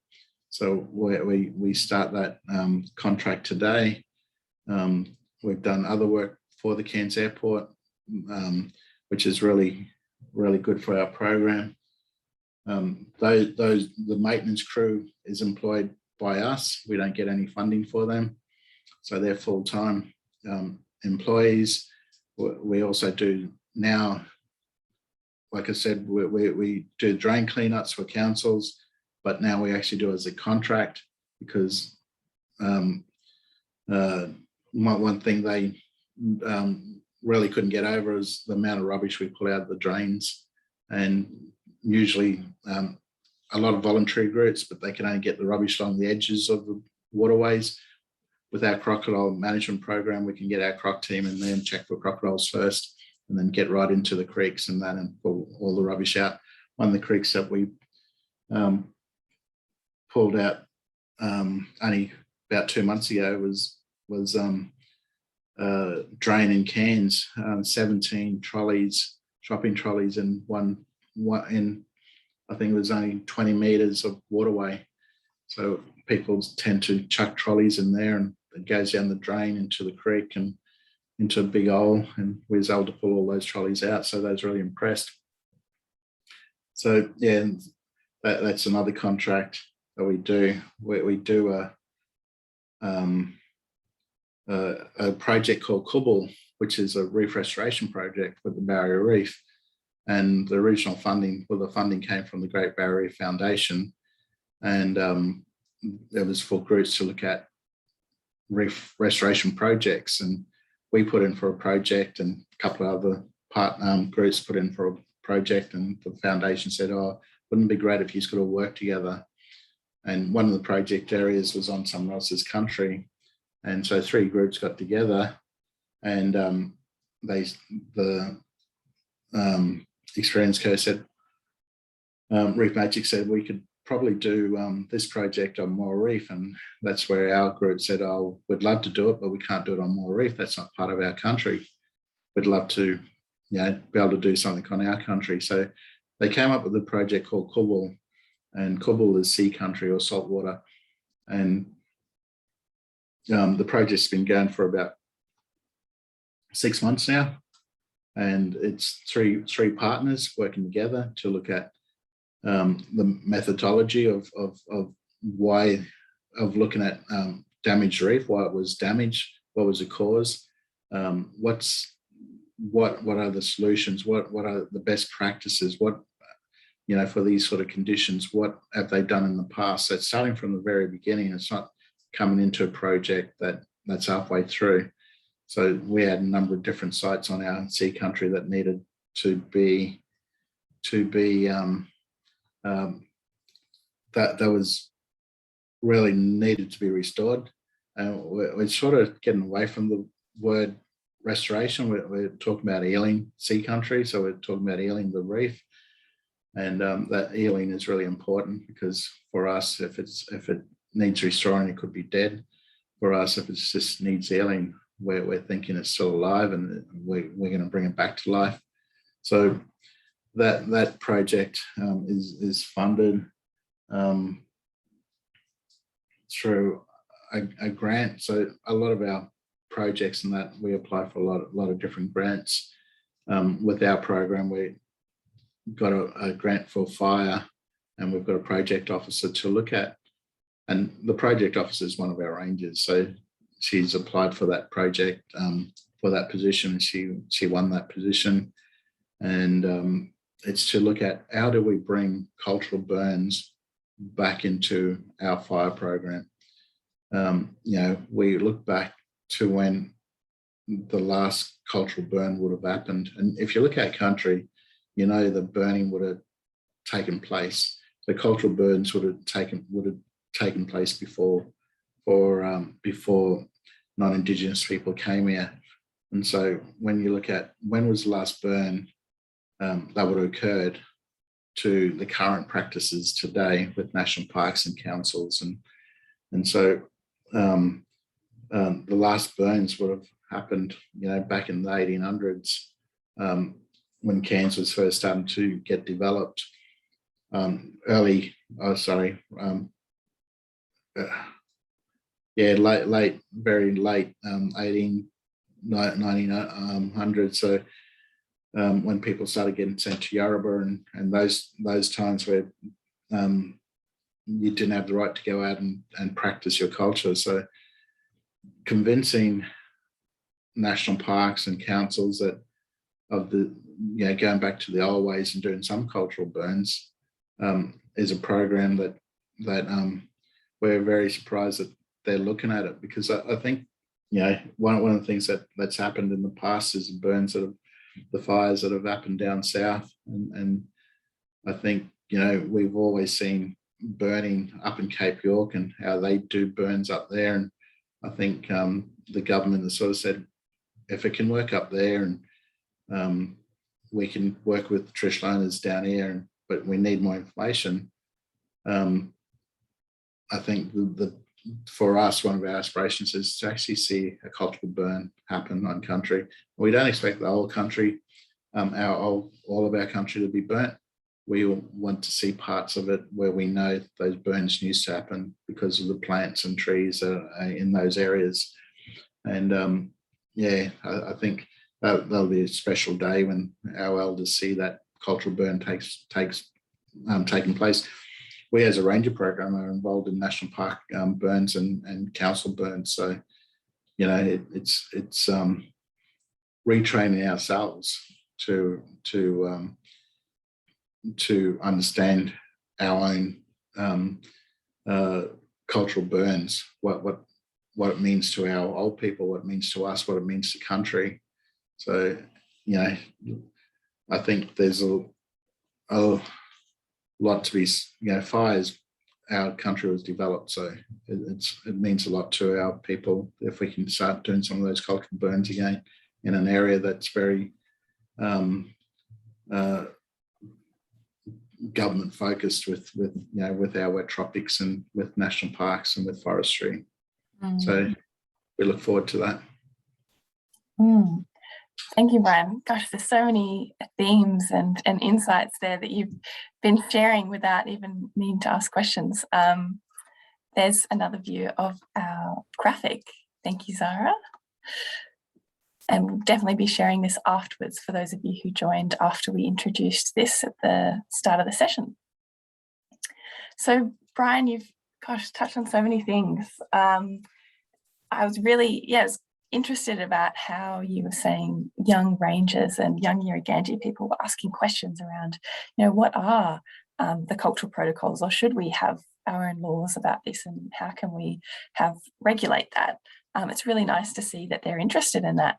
So we start that contract today. We've done other work for the Cairns Airport, which is really, really good for our program. The maintenance crew is employed by us. We don't get any funding for them, so they're full-time employees. We also do now, like I said, we do drain cleanups for councils, but now we actually do it as a contract because one thing they really couldn't get over is the amount of rubbish we pull out of the drains. And usually a lot of voluntary groups, but they can only get the rubbish along the edges of the waterways. With our Crocodile Management Program, we can get our croc team in there and check for crocodiles first, and then get right into the creeks and that and pull all the rubbish out. One of the creeks that we pulled out only about 2 months ago was drain in Cairns, 17 trolleys, shopping trolleys in I think it was only 20 metres of waterway. So people tend to chuck trolleys in there, and it goes down the drain into the creek and into a big hole, and we was able to pull all those trolleys out. So they was really impressed. So yeah, that's another contract that we do. We do a project called Kubul, which is a reef restoration project with the Barrier Reef. And the original funding, well, the funding came from the Great Barrier Reef Foundation, and it was for groups to look at reef restoration projects. And we put in for a project, and a couple of other groups put in for a project, and the foundation said, oh, wouldn't it be great if you could all work together? And one of the project areas was on someone else's country. And so 3 groups got together, and the Experience Co said, Reef Magic said, we could probably do this project on Moore Reef. And that's where our group said, oh, we'd love to do it, but we can't do it on Moore Reef. That's not part of our country. We'd love to, be able to do something on our country. So they came up with a project called Kubul, and Kubul is sea country or saltwater. And the project's been going for about 6 months now, and it's three partners working together to look at the methodology of looking at damaged reef, why it was damaged, what was the cause, what are the solutions, what are the best practices, what for these sort of conditions, what have they done in the past. So it's starting from the very beginning. It's not coming into a project that's halfway through. So we had a number of different sites on our sea country that needed to be that was really needed to be restored. And we're sort of getting away from the word restoration. We're talking about healing sea country. So we're talking about healing the reef. And that healing is really important, because for us, if it needs restoring, it could be dead. For us, if it just needs healing, we're thinking it's still alive, and we're going to bring it back to life. So that project is funded through a grant. So a lot of our projects and that we apply for a lot of different grants. With our program, we got a grant for fire, and we've got a project officer to look at. And the project officer is one of our rangers. So she's applied for that project, for that position. She won that position. And it's to look at how do we bring cultural burns back into our fire program. We look back to when the last cultural burn would have happened. And if you look at country, the burning would have taken place. The cultural burns would have taken place before non-Indigenous people came here. And so when you look at when was the last burn that would have occurred to the current practices today with national parks and councils, and so the last burns would have happened, back in the 1800s, when Cairns was first starting to get developed. Very late 1900s. So when people started getting sent to Yarrabah and those times where you didn't have the right to go out and practice your culture. So convincing national parks and councils going back to the old ways and doing some cultural burns is a program that we're very surprised that they're looking at it, because I think one of the things that's happened in the past is the fires that have happened down south, and I think we've always seen burning up in Cape York and how they do burns up there, and I think the government has sort of said if it can work up there and we can work with traditional owners down here, but we need more information. I think for us, one of our aspirations is to actually see a cultural burn happen on country. We don't expect the whole country, all of our country to be burnt, we want to see parts of it where we know those burns used to happen because of the plants and trees in those areas. And yeah, I think that'll be a special day when our elders see that cultural burn taking place. We as a ranger program are involved in national park burns and council burns. So, you know, it's retraining ourselves to understand our own cultural burns, what it means to our old people, what it means to us, what it means to country. So, you know, I think there's a lot to be, you know, fires, our country was developed, so it means a lot to our people if we can start doing some of those cultural burns again in an area that's very government focused with you know, with our wet tropics and with national parks and with forestry. So we look forward to that. Thank you, Brian. Gosh, there's so many themes and insights there that you've been sharing without even needing to ask questions. There's another view of our graphic. Thank you, Zara. And we'll definitely be sharing this afterwards for those of you who joined after we introduced this at the start of the session. So, Brian, you've, gosh, touched on so many things. I was really, was interested about how you were saying young rangers and young Yirrganydji people were asking questions around, you know, what are the cultural protocols, or should we have our own laws about this, and how can we regulate that? It's really nice to see that they're interested in that,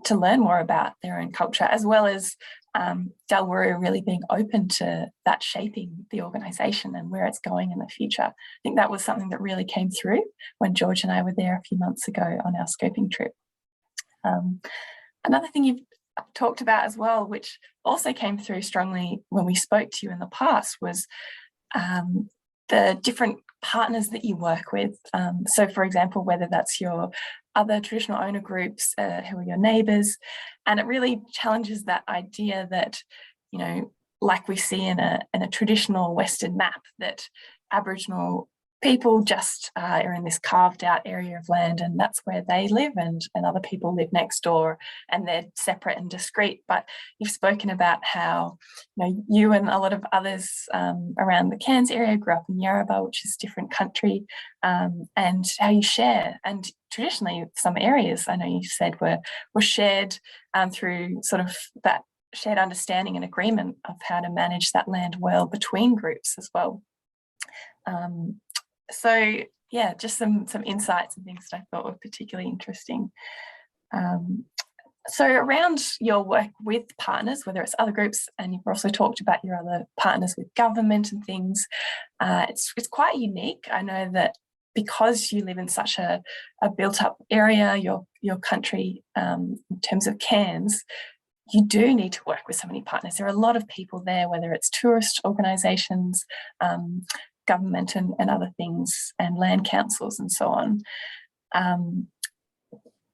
to learn more about their own culture, as well as Dawul Wuru really being open to that shaping the organisation and where it's going in the future. I think that was something that really came through when George and I were there a few months ago on our scoping trip. Another thing you've talked about as well, which also came through strongly when we spoke to you in the past, was the different partners that you work with. So, for example, whether that's your other traditional owner groups who are your neighbours, and it really challenges that idea that, you know, like we see in a traditional Western map, that Aboriginal people just are in this carved out area of land, and that's where they live, and other people live next door, and they're separate and discrete. But you've spoken about how, you know, you and a lot of others around the Cairns area grew up in Yarrabah, which is different country, and how you share. And traditionally, some areas, I know you said, were shared through sort of that shared understanding and agreement of how to manage that land well between groups as well. So yeah, just some insights and things that I thought were particularly interesting. So around your work with partners, whether it's other groups, and you've also talked about your other partners with government and things, it's quite unique. I know that because you live in such a built-up area, your country, in terms of Cairns, you do need to work with so many partners. There are a lot of people there, whether it's tourist organisations, government and other things, and land councils and so on.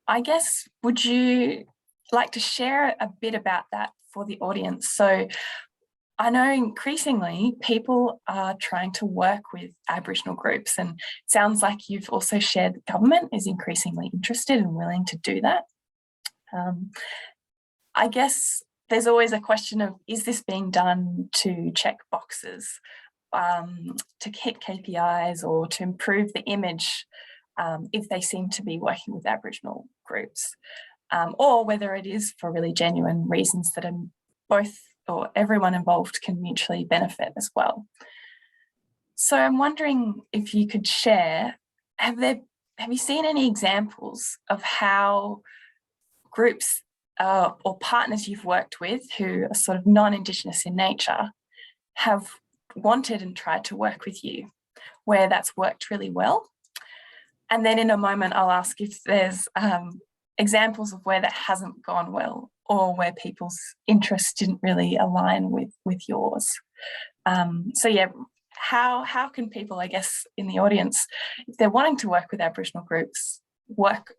I guess, would you like to share a bit about that for the audience? So I know increasingly people are trying to work with Aboriginal groups, and it sounds like you've also shared the government is increasingly interested and willing to do that. I guess there's always a question of, is this being done to check boxes, to hit KPIs, or to improve the image if they seem to be working with Aboriginal groups, or whether it is for really genuine reasons that are both, or everyone involved can mutually benefit as well. So I'm wondering if you could share, have you seen any examples of how groups or partners you've worked with who are sort of non-Indigenous in nature have wanted and tried to work with you, where that's worked really well? And then in a moment I'll ask if there's examples of where that hasn't gone well, or where people's interests didn't really align with yours. So yeah, how can people, I guess, in the audience, if they're wanting to work with Aboriginal groups, work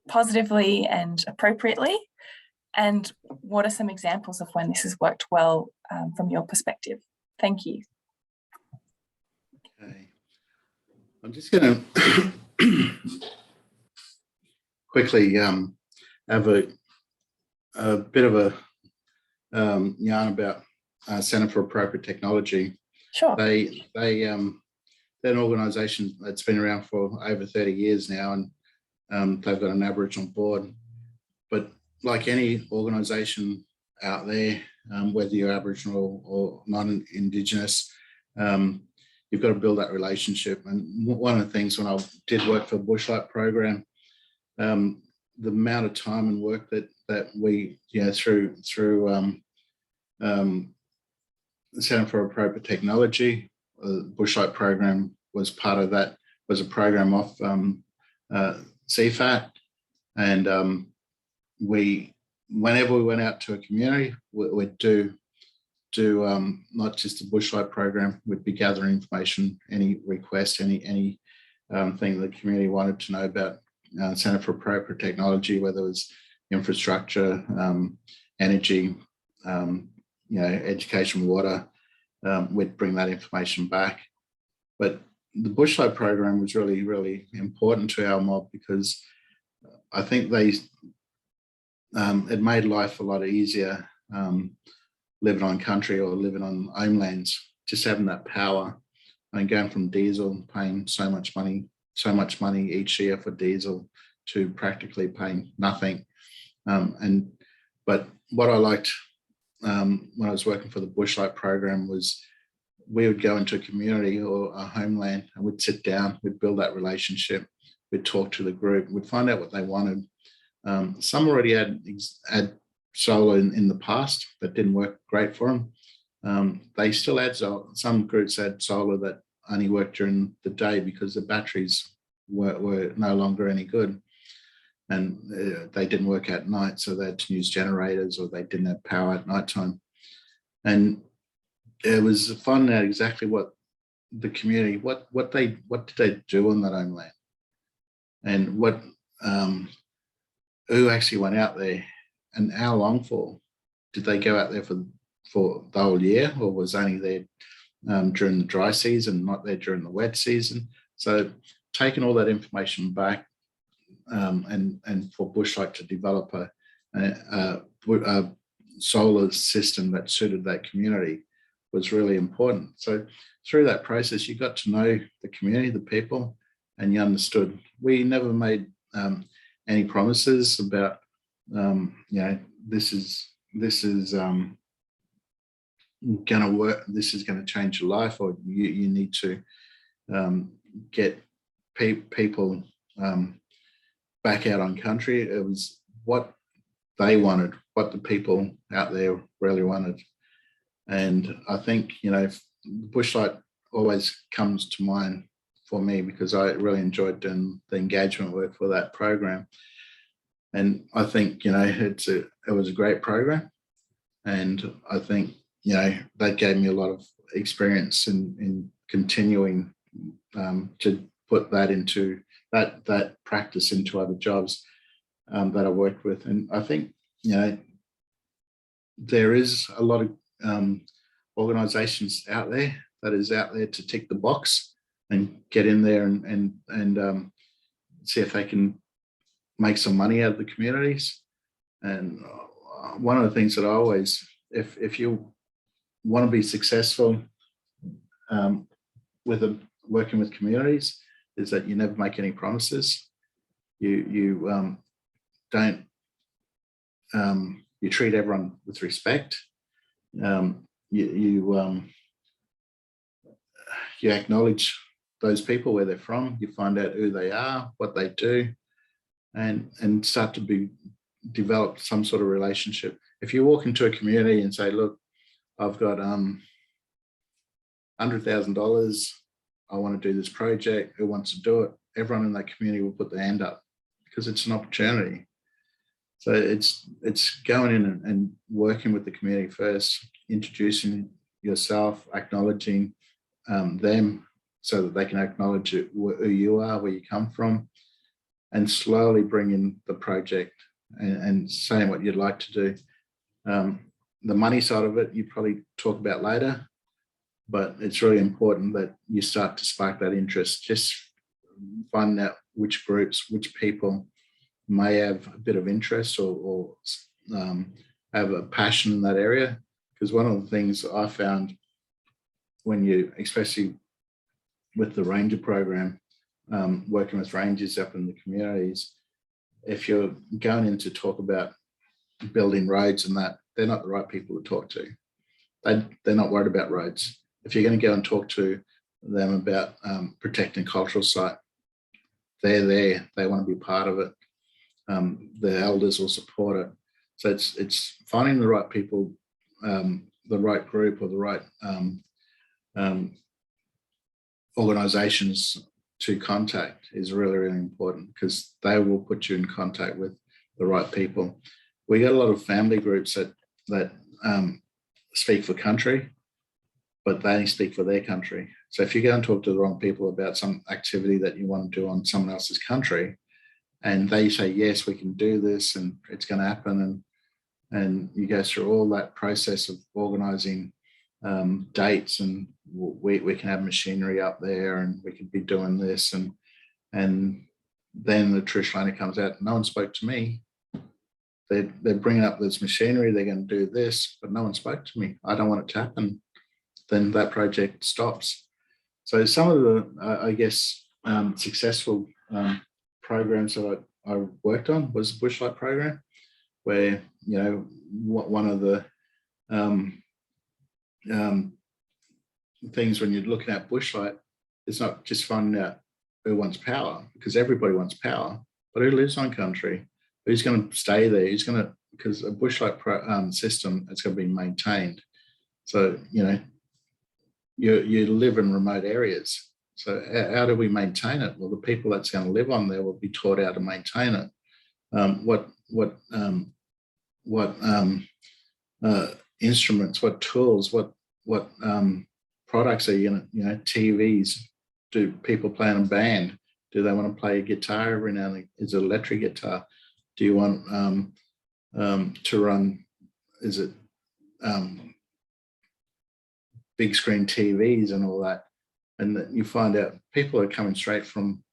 positively and appropriately, And what are some examples of when this has worked well from your perspective? Thank you. Okay. I'm just going to quickly have a bit of a yarn about Centre for Appropriate Technology. Sure. They're an organisation that's been around for over 30 years now, and they've got an Aboriginal board. But like any organisation out there, whether you're Aboriginal or non-Indigenous, you've got to build that relationship. And one of the things when I did work for the Bushlight program, the amount of time and work that we, through the Centre for Appropriate Technology, the Bushlight program was part of that, was a program off CFAT. And whenever we went out to a community, we'd do not just a Bushlight program, we'd be gathering information, any request, any thing the community wanted to know about Centre for Appropriate Technology, whether it was infrastructure, energy, education, water, we'd bring that information back. But the Bushlight program was really, really important to our mob, because I think it made life a lot easier living on country or living on homelands, just having that power. I mean, going from diesel, paying so much money each year for diesel, to practically paying nothing. But what I liked when I was working for the Bushlight program was we would go into a community or a homeland and we'd sit down, we'd build that relationship, we'd talk to the group, we'd find out what they wanted. Some already had solar in the past that didn't work great for them. They still had solar. Some groups had solar that only worked during the day because the batteries were no longer any good, and they didn't work at night, so they had to use generators, or they didn't have power at night time. And it was finding out exactly what the community, what did they do on that homeland, and who actually went out there, and how long for. Did they go out there for the whole year, or was only there during the dry season, not there during the wet season? So taking all that information back, and for Bushlight to develop a solar system that suited that community was really important. So through that process, you got to know the community, the people, and you understood. We never made any promises about, this is going to work, this is going to change your life, or you need to get people back out on country. It was what they wanted, what the people out there really wanted. And I think, Bushlight always comes to mind for me, because I really enjoyed doing the engagement work for that program. And I think, it was a great program. And I think, that gave me a lot of experience in continuing to put that into that practice into other jobs that I worked with. And I think, there is a lot of organizations out there that is out there to tick the box and get in there and see if they can make some money out of the communities. And one of the things that I always, if you want to be successful working with communities, is that you never make any promises. You don't. You treat everyone with respect. You acknowledge those people, where they're from. You find out who they are, what they do, and start to develop some sort of relationship. If you walk into a community and say, look, I've got $100,000, I want to do this project, who wants to do it? Everyone in that community will put their hand up, because it's an opportunity. So it's going in and working with the community first, introducing yourself, acknowledging them, so that they can acknowledge who you are, where you come from, and slowly bring in the project and saying what you'd like to do. The money side of it, you probably talk about later, but it's really important that you start to spark that interest. Just finding out which groups, which people may have a bit of interest or have a passion in that area. Because one of the things I found when you, especially with the ranger program, working with rangers up in the communities, if you're going in to talk about building roads and that, they're not the right people to talk to. They're not worried about roads. If you're going to go and talk to them about protecting a cultural site, they're there. They want to be part of it. The elders will support it. So it's finding the right people, the right group, or the right organisations to contact is really, really important, because they will put you in contact with the right people. We got a lot of family groups that speak for country, but they only speak for their country. So if you go and talk to the wrong people about some activity that you want to do on someone else's country, and they say, yes, we can do this and it's going to happen, and you go through all that process of organising dates, and we can have machinery up there and we can be doing this, and then the traditional owner comes out, no one spoke to me. They're bringing up this machinery, they're going to do this, but no one spoke to me. I don't want it to happen. Then that project stops. So some of the, I guess, successful programs that I worked on was the Bushlight program, where, you know, one of the things when you're looking at Bushlight, it's not just finding out who wants power, because everybody wants power, but who lives on country? Who's going to stay there? Who's going to, because a Bushlight system, it's going to be maintained. So, you know, you live in remote areas. So how do we maintain it? Well, the people that's going to live on there will be taught how to maintain it. What instruments, what tools, what products are you going to, you know, TVs, do people play in a band? Do they want to play a guitar every now and then? Is it electric guitar? Do you want to run, is it big screen TVs and all that? And that you find out people are coming straight from,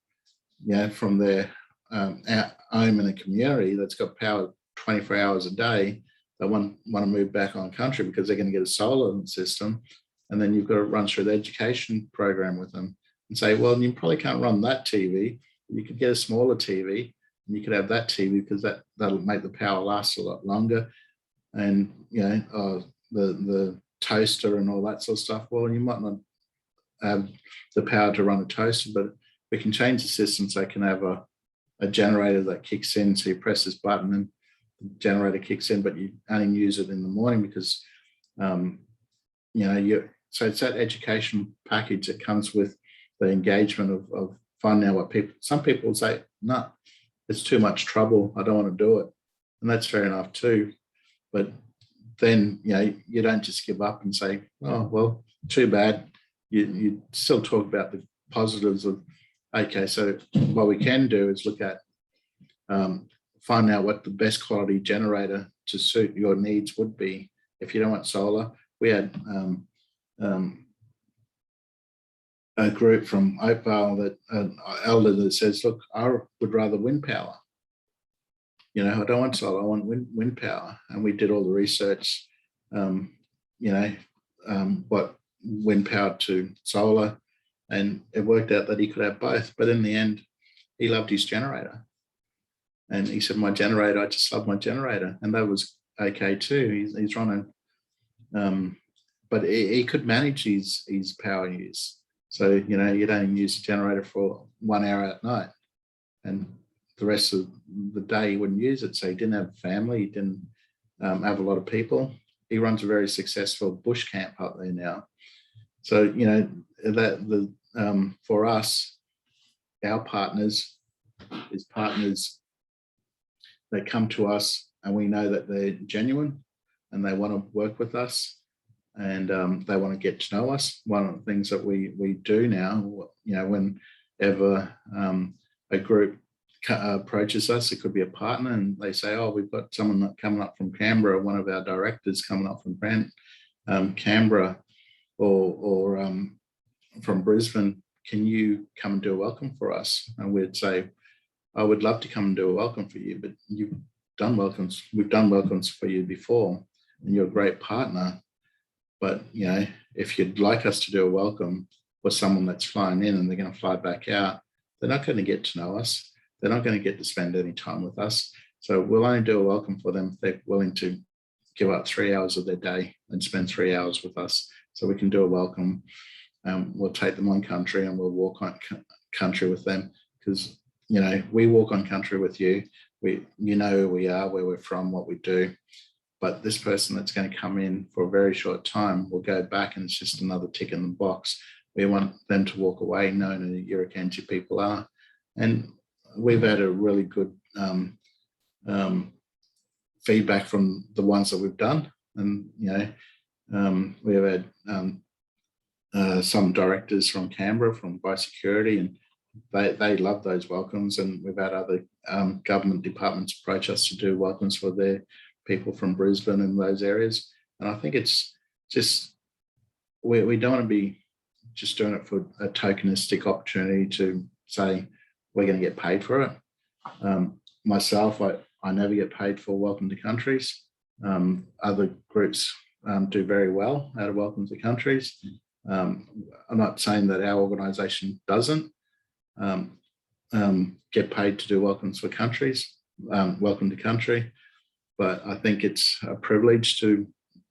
you know, from their home in a community that's got power 24 hours a day. They want to move back on country because they're going to get a solar system. And then you've got to run through the education program with them and say, well, you probably can't run that TV. You could get a smaller TV and you could have that TV, because that'll make the power last a lot longer. And, you know, the toaster and all that sort of stuff. Well, you might not have the power to run a toaster, but we can change the system so it can have a generator that kicks in. So you press this button and the generator kicks in, but you only use it in the morning because, you know, so it's that education package that comes with the engagement of finding out what people, some people say, no, it's too much trouble, I don't want to do it. And that's fair enough too. But then, you know, you don't just give up and say, oh, well, too bad. You still talk about the positives of, okay, so what we can do is look at find out what the best quality generator to suit your needs would be. If you don't want solar, we had a group from Oakvale, that an elder that says, look, I would rather wind power. You know, I don't want solar, I want wind power. And we did all the research, you know, what wind power to solar, and it worked out that he could have both. But in the end, he loved his generator. And he said, my generator, I just love my generator. And that was okay too. He's running, but he could manage his power use. So, you know, you'd only use the generator for 1 hour at night, and the rest of the day he wouldn't use it. So he didn't have a family, he didn't have a lot of people. He runs a very successful bush camp up there now. So, you know, that for us, our partners, they come to us and we know that they're genuine and they want to work with us, and they want to get to know us. One of the things that we do now, you know, whenever a group approaches us. It could be a partner, and they say, "Oh, we've got someone coming up from Canberra. One of our directors coming up from Canberra, or from Brisbane. Can you come and do a welcome for us?" And we'd say, "I would love to come and do a welcome for you, but you've done welcomes. We've done welcomes for you before, and you're a great partner. But if you'd like us to do a welcome for someone that's flying in and they're going to fly back out, they're not going to get to know us. They're not going to get to spend any time with us. So we'll only do a welcome for them if they're willing to give up 3 hours of their day and spend 3 hours with us. So we can do a welcome. We'll take them on country and we'll walk on country with them, because we walk on country with you. You know who we are, where we're from, what we do. But this person that's going to come in for a very short time will go back, and it's just another tick in the box. We want them to walk away knowing who the Yirrganydji people are. And we've had a really good feedback from the ones that we've done. And, we've had some directors from Canberra, from biosecurity, and they love those welcomes. And we've had other government departments approach us to do welcomes for their people from Brisbane and those areas. And I think it's just, we don't want to be just doing it for a tokenistic opportunity to say we're going to get paid for it. Myself, I never get paid for welcome to countries. Other groups do very well out of welcome to countries. I'm not saying that our organisation doesn't get paid to do welcomes for countries, welcome to country, but I think it's a privilege to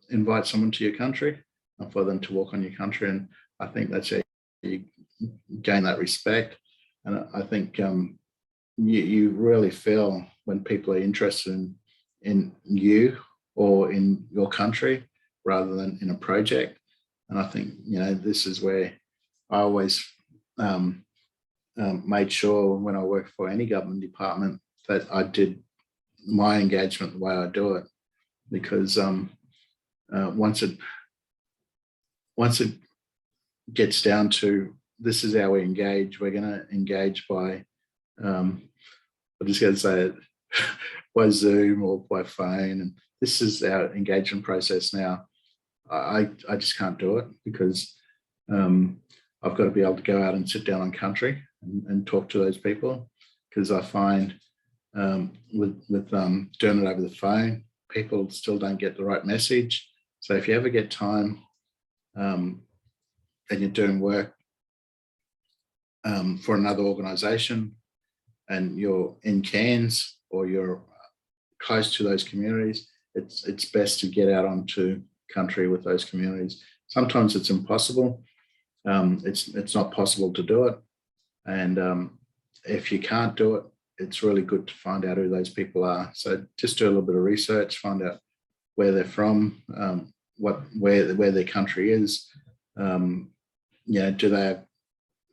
invite someone to your country and for them to walk on your country. And I think that's how you gain that respect. And I think you really feel when people are interested in you or in your country rather than in a project. And I think, this is where I always made sure when I worked for any government department that I did my engagement the way I do it, because once it gets down to this is how we engage, we're going to engage by, I'm just going to say it, by Zoom or by phone. And this is our engagement process now. I just can't do it, because I've got to be able to go out and sit down on country and talk to those people, because I find with doing it over the phone, people still don't get the right message. So if you ever get time and you're doing work for another organisation and you're in Cairns or you're close to those communities, it's best to get out onto country with those communities. Sometimes it's impossible. It's not possible to do it. And if you can't do it, it's really good to find out who those people are. So just do a little bit of research, find out where they're from, where their country is. Do they have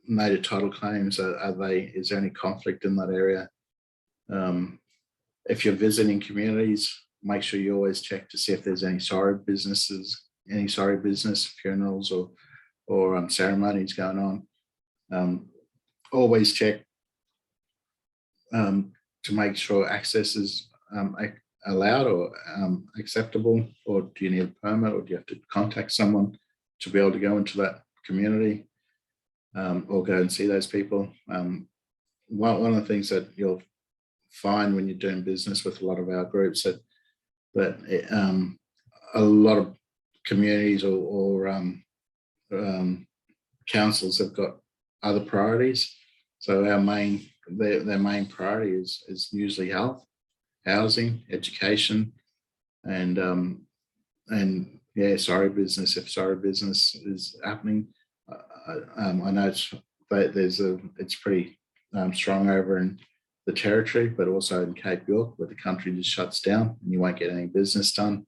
native title claims? Is there any conflict in that area? If you're visiting communities, make sure you always check to see if there's any sorry business, funerals or ceremonies going on. Always check to make sure access is allowed or acceptable, or do you need a permit, or do you have to contact someone to be able to go into that community or go and see those people. One of the things that you'll find when you're doing business with a lot of our groups that a lot of communities or councils have got other priorities. So their main priority is usually health, housing, education, and sorry business. If sorry business is happening, I know it's pretty strong over in the Territory, but also in Cape York, where the country just shuts down and you won't get any business done.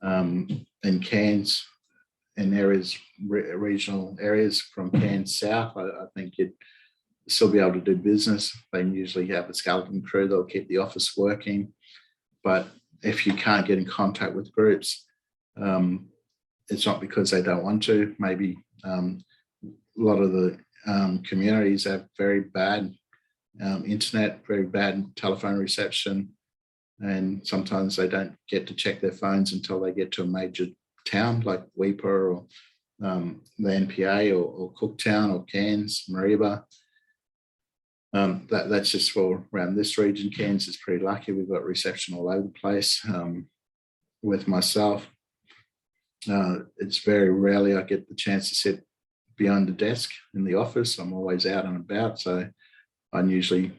In Cairns, in areas, regional areas from Cairns south, I think you'd still be able to do business. They usually have a skeleton crew that'll keep the office working. But if you can't get in contact with groups, it's not because they don't want to. Maybe a lot of the communities have very bad internet, very bad telephone reception, and sometimes they don't get to check their phones until they get to a major town like Weipa or the NPA or Cooktown or Cairns, Mariba. That's just for around this region. Cairns is pretty lucky. We've got reception all over the place. With myself, it's very rarely I get the chance to sit behind the desk in the office. I'm always out and about, so I usually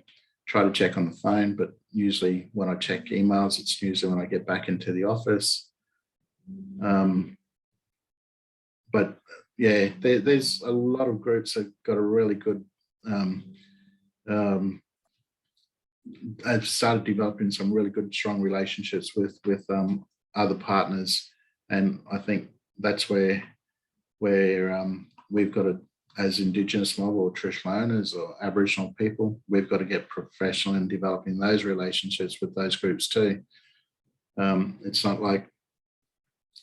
try to check on the phone, but usually when I check emails, it's usually when I get back into the office. But yeah, there's a lot of groups that got a really good, I've started developing some really good, strong relationships with other partners. And I think that's where we've got to, as Indigenous mob or traditional owners or Aboriginal people, we've got to get professional in developing those relationships with those groups too. It's not like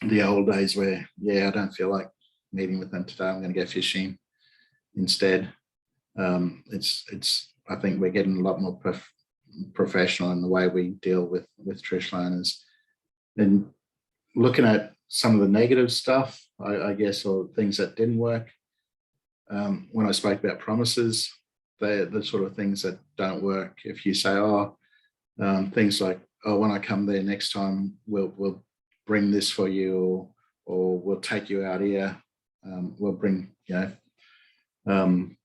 the old days where, yeah, I don't feel like meeting with them today, I'm going to go fishing instead. I think we're getting a lot more professional in the way we deal with traditional owners. And looking at some of the negative stuff, I guess, or things that didn't work, when I spoke about promises, they're the sort of things that don't work. If you say, things like, when I come there next time, we'll bring this for you, or we'll take you out here, we'll bring, 4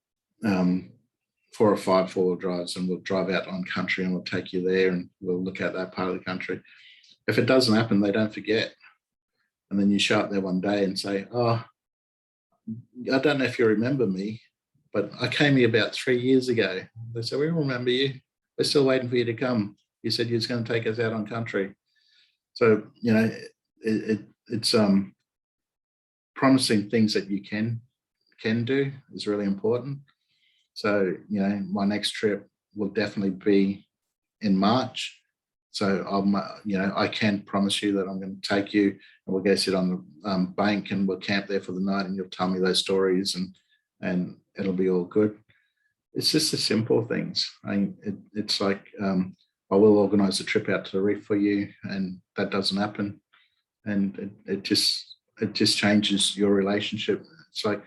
or 5 4-wheel drives, and we'll drive out on country and we'll take you there and we'll look at that part of the country. If it doesn't happen, they don't forget. And then you show up there one day and say, I don't know if you remember me, but I came here about 3 years ago. They said, we remember you. We're still waiting for you to come. You said you was going to take us out on country. So, it's promising things that you can do is really important. So, my next trip will definitely be in March. So I can promise you that I'm going to take you and we'll go sit on the bank and we'll camp there for the night and you'll tell me those stories and it'll be all good. It's just the simple things. It's like I will organise a trip out to the reef for you, and that doesn't happen, and it just changes your relationship. It's like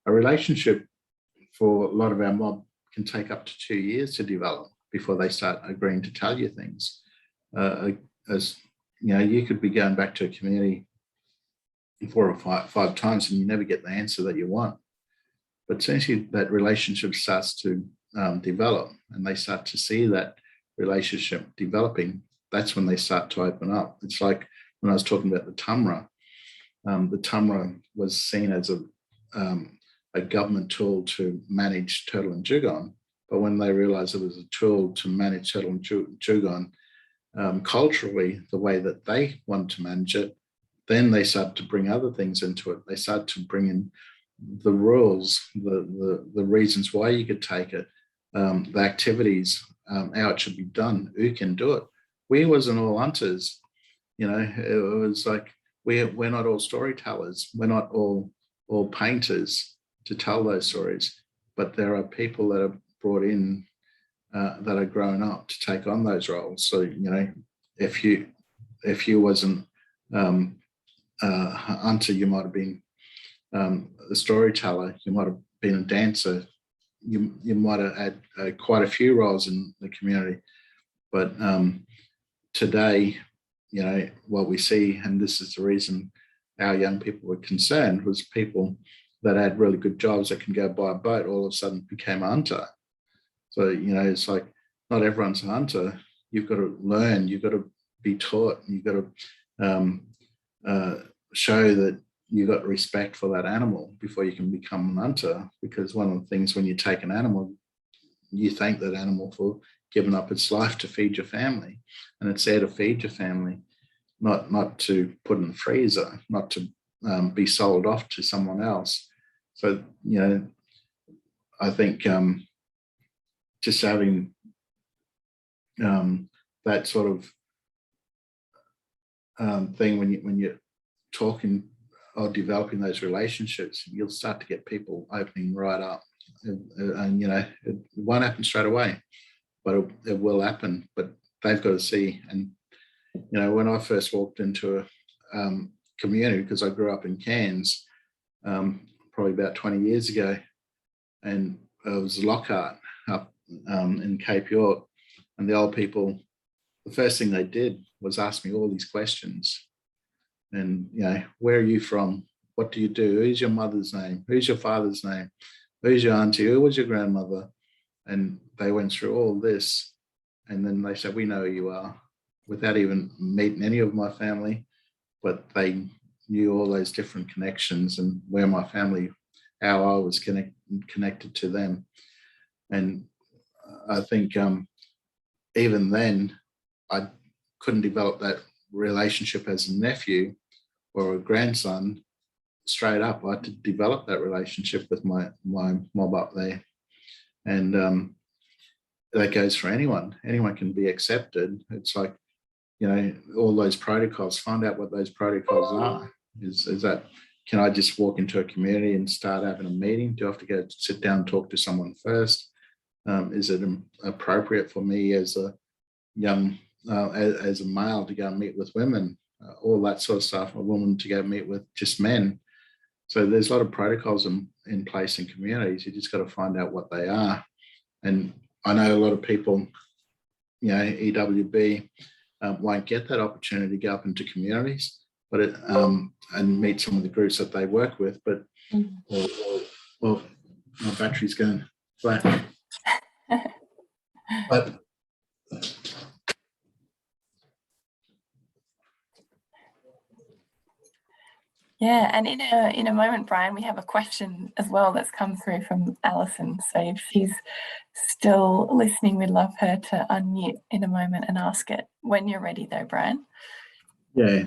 a relationship for a lot of our mob can take up to 2 years to develop before they start agreeing to tell you things. As you could be going back to a community 4 or 5 times and you never get the answer that you want. But as soon as that relationship starts to develop and they start to see that relationship developing, that's when they start to open up. It's like when I was talking about the TUMRA. The TUMRA was seen as a government tool to manage turtle and dugong. But when they realised it was a tool to manage turtle and dugong, culturally, the way that they wanted to manage it, then they started to bring other things into it. They started to bring in the rules, the reasons why you could take it, the activities, how it should be done, who can do it. We wasn't all hunters, it was like we're not all storytellers, we're not all painters to tell those stories, but there are people that are brought in that are grown up to take on those roles. So if you wasn't a hunter, you might have been a storyteller, you might have been a dancer, you might have had quite a few roles in the community. But today, what we see, and this is the reason our young people were concerned, was people that had really good jobs that can go buy a boat all of a sudden became a hunter. So, it's like not everyone's a hunter. You've got to learn, you've got to be taught, you've got to show that you've got respect for that animal before you can become an hunter. Because one of the things when you take an animal, you thank that animal for giving up its life to feed your family. And it's there to feed your family, not to put in the freezer, not to be sold off to someone else. So, I think just having that sort of thing when you're talking or developing those relationships, you'll start to get people opening right up. and it won't happen straight away, but it will happen. But they've got to see. And when I first walked into a community, because I grew up in Cairns, probably about 20 years ago, and it was Lockhart up in Cape York, and the old people, the first thing they did was ask me all these questions. And, where are you from? What do you do? Who's your mother's name? Who's your father's name? Who's your auntie? Who was your grandmother? And they went through all this. And then they said, we know who you are, without even meeting any of my family. But they knew all those different connections and where my family, how I was connected to them. And I think even then, I couldn't develop that relationship as a nephew or a grandson straight up. I had to develop that relationship with my mob up there. And that goes for anyone. Anyone can be accepted. It's like, all those protocols, find out what those protocols are. Is that, can I just walk into a community and start having a meeting? Do I have to go sit down and talk to someone first? Is it appropriate for me as a young, as a male to go and meet with women? All that sort of stuff, a woman to go meet with just men. So there's a lot of protocols in place in communities. You just got to find out what they are. And I know a lot of people, EWB, won't get that opportunity to go up into communities, but and meet some of the groups that they work with. But well, my battery's going flat. But yeah, and in a moment, Brian, we have a question as well that's come through from Alison. So if she's still listening, we'd love her to unmute in a moment and ask it when you're ready, though, Brian. Yeah.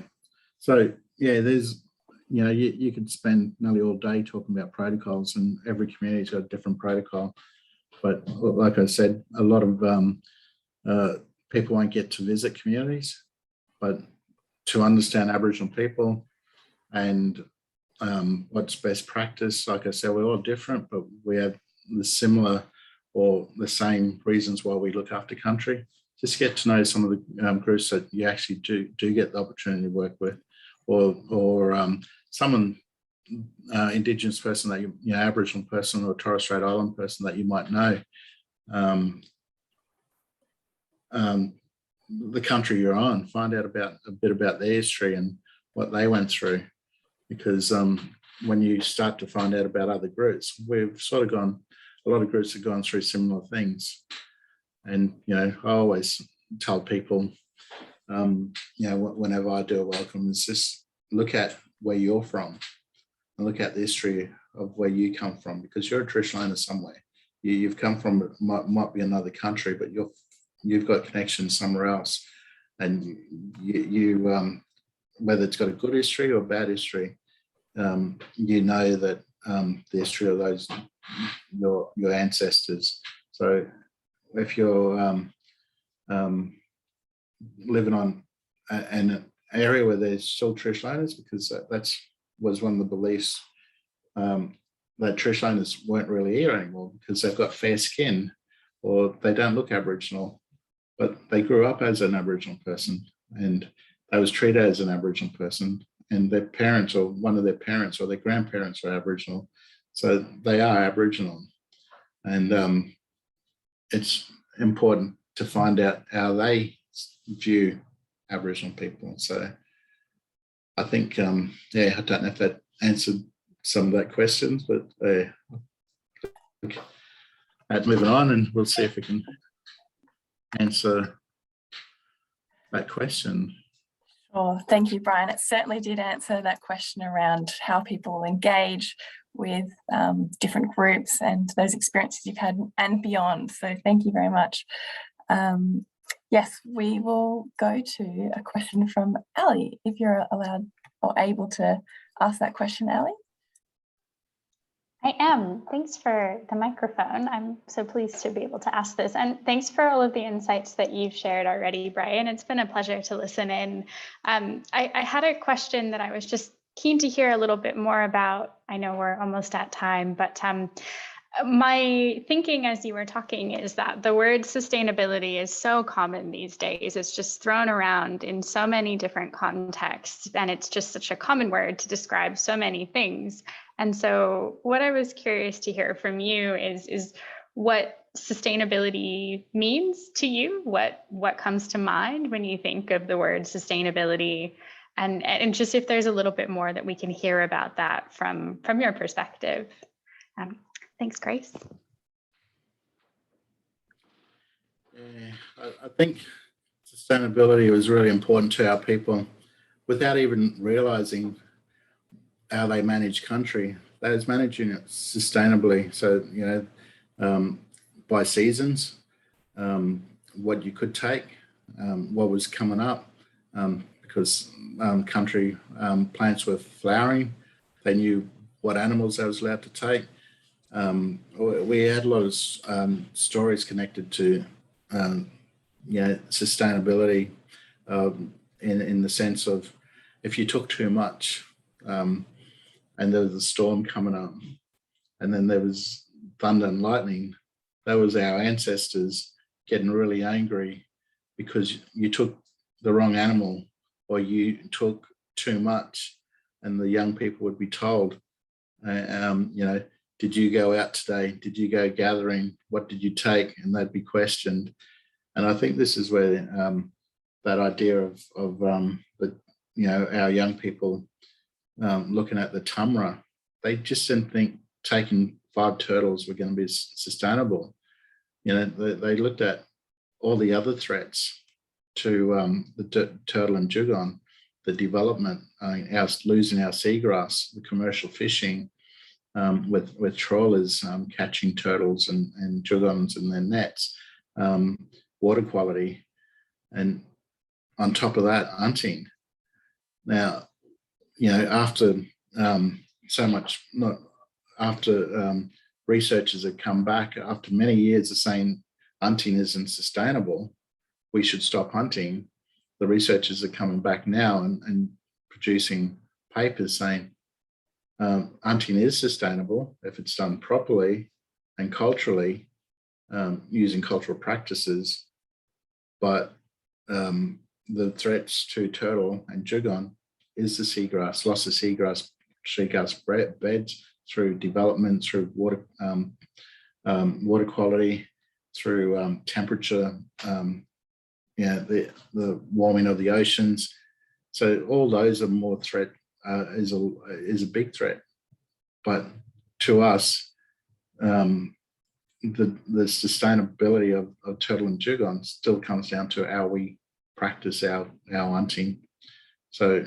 So there's you could spend nearly all day talking about protocols, and every community's got a different protocol. But like I said, a lot of people won't get to visit communities, but to understand Aboriginal people and what's best practice, like I said, we're all different, but we have the similar or the same reasons why we look after country. Just get to know some of the groups that you actually do get the opportunity to work with, or someone, Indigenous person that you Aboriginal person or Torres Strait Island person that you might know. The country you're on, find out a bit about their history and what they went through, because when you start to find out about other groups, we've sort of a lot of groups have gone through similar things. And I always tell people, whenever I do a welcome, is just look at where you're from and look at the history of where you come from, because you're a traditional owner somewhere. You've come from, might be another country, but you've got connections somewhere else, and you whether it's got a good history or bad history, that the history of those your ancestors. So if you're living on an area where there's still traditional owners, because that's was one of the beliefs, that traditional owners weren't really here anymore because they've got fair skin or they don't look Aboriginal, but they grew up as an Aboriginal person and they was treated as an Aboriginal person, and their parents or one of their parents or their grandparents are Aboriginal, so they are Aboriginal. And it's important to find out how they view Aboriginal people. So I think, I don't know if that answered some of that questions, but moving on, and we'll see if we can answer that question. Sure. Thank you, Brian. It certainly did answer that question around how people engage with different groups and those experiences you've had and beyond. So thank you very much. Yes, we will go to a question from Ali, if you're allowed or able to ask that question, Ali. I am. Thanks for the microphone. I'm so pleased to be able to ask this. And thanks for all of the insights that you've shared already, Brian. It's been a pleasure to listen in. I had a question that I was just keen to hear a little bit more about. I know we're almost at time, but My thinking as you were talking is that the word sustainability is so common these days. It's just thrown around in so many different contexts, and it's just such a common word to describe so many things. And so what I was curious to hear from you is what sustainability means to you, what comes to mind when you think of the word sustainability, and just if there's a little bit more that we can hear about that from your perspective. Thanks, Grace. Yeah, I think sustainability was really important to our people without even realising how they manage country. They was managing it sustainably. So, you know, by seasons, what you could take, what was coming up, because country plants were flowering. They knew what animals they was allowed to take. We had a lot of stories connected to, you know, sustainability in the sense of if you took too much and there was a storm coming up and then there was thunder and lightning, that was our ancestors getting really angry because you took the wrong animal or you took too much, and the young people would be told, you know, did you go out today? Did you go gathering? What did you take? And they'd be questioned. And I think this is where that idea of the, you know, our young people looking at the TUMRA, they just didn't think taking 5 turtles were going to be sustainable. You know, they looked at all the other threats to the turtle and dugong, the development, losing our seagrass, the commercial fishing, with trawlers catching turtles and dugongs in their nets, water quality, and on top of that, hunting. Now, you know, after researchers have come back after many years of saying hunting isn't sustainable, we should stop hunting. The researchers are coming back now and producing papers saying hunting is sustainable if it's done properly and culturally, using cultural practices, but the threats to turtle and dugong is the seagrass, loss of seagrass beds through development, through water quality, through temperature, you know, the warming of the oceans. So all those are more threat, is a big threat. But to us, the sustainability of turtle and dugong still comes down to how we practice our hunting. So,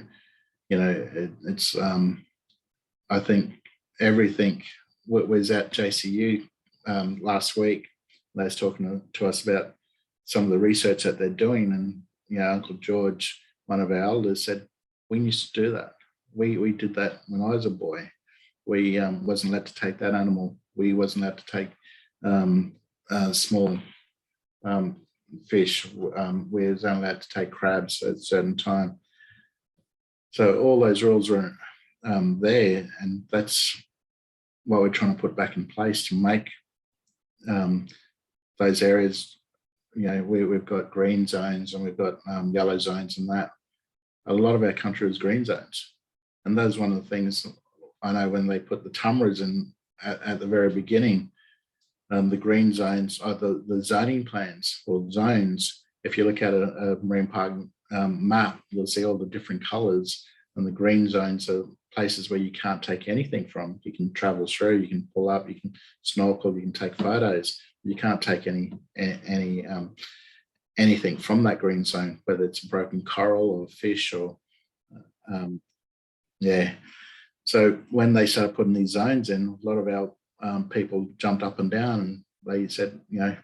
you know, it's I think everything was at JCU last week. They was talking to us about some of the research that they're doing, and you know, Uncle George, one of our elders, said we used to do that. We did that when I was a boy. We wasn't allowed to take that animal. We wasn't allowed to take small fish. We was only allowed to take crabs at a certain time. So all those rules were there, and that's what we're trying to put back in place to make those areas. You know, we've got green zones and we've got yellow zones, and that a lot of our country is green zones. And that's one of the things I know when they put the TUMRAs in at the very beginning, the green zones are the zoning plans or zones. If you look at a marine park map, you'll see all the different colors, and the green zones are places where you can't take anything from. You can travel through, you can pull up, you can snorkel, you can take photos. You can't take anything from that green zone, whether it's a broken coral or fish or yeah. So when they started putting these zones in, a lot of our people jumped up and down, and they said, you know,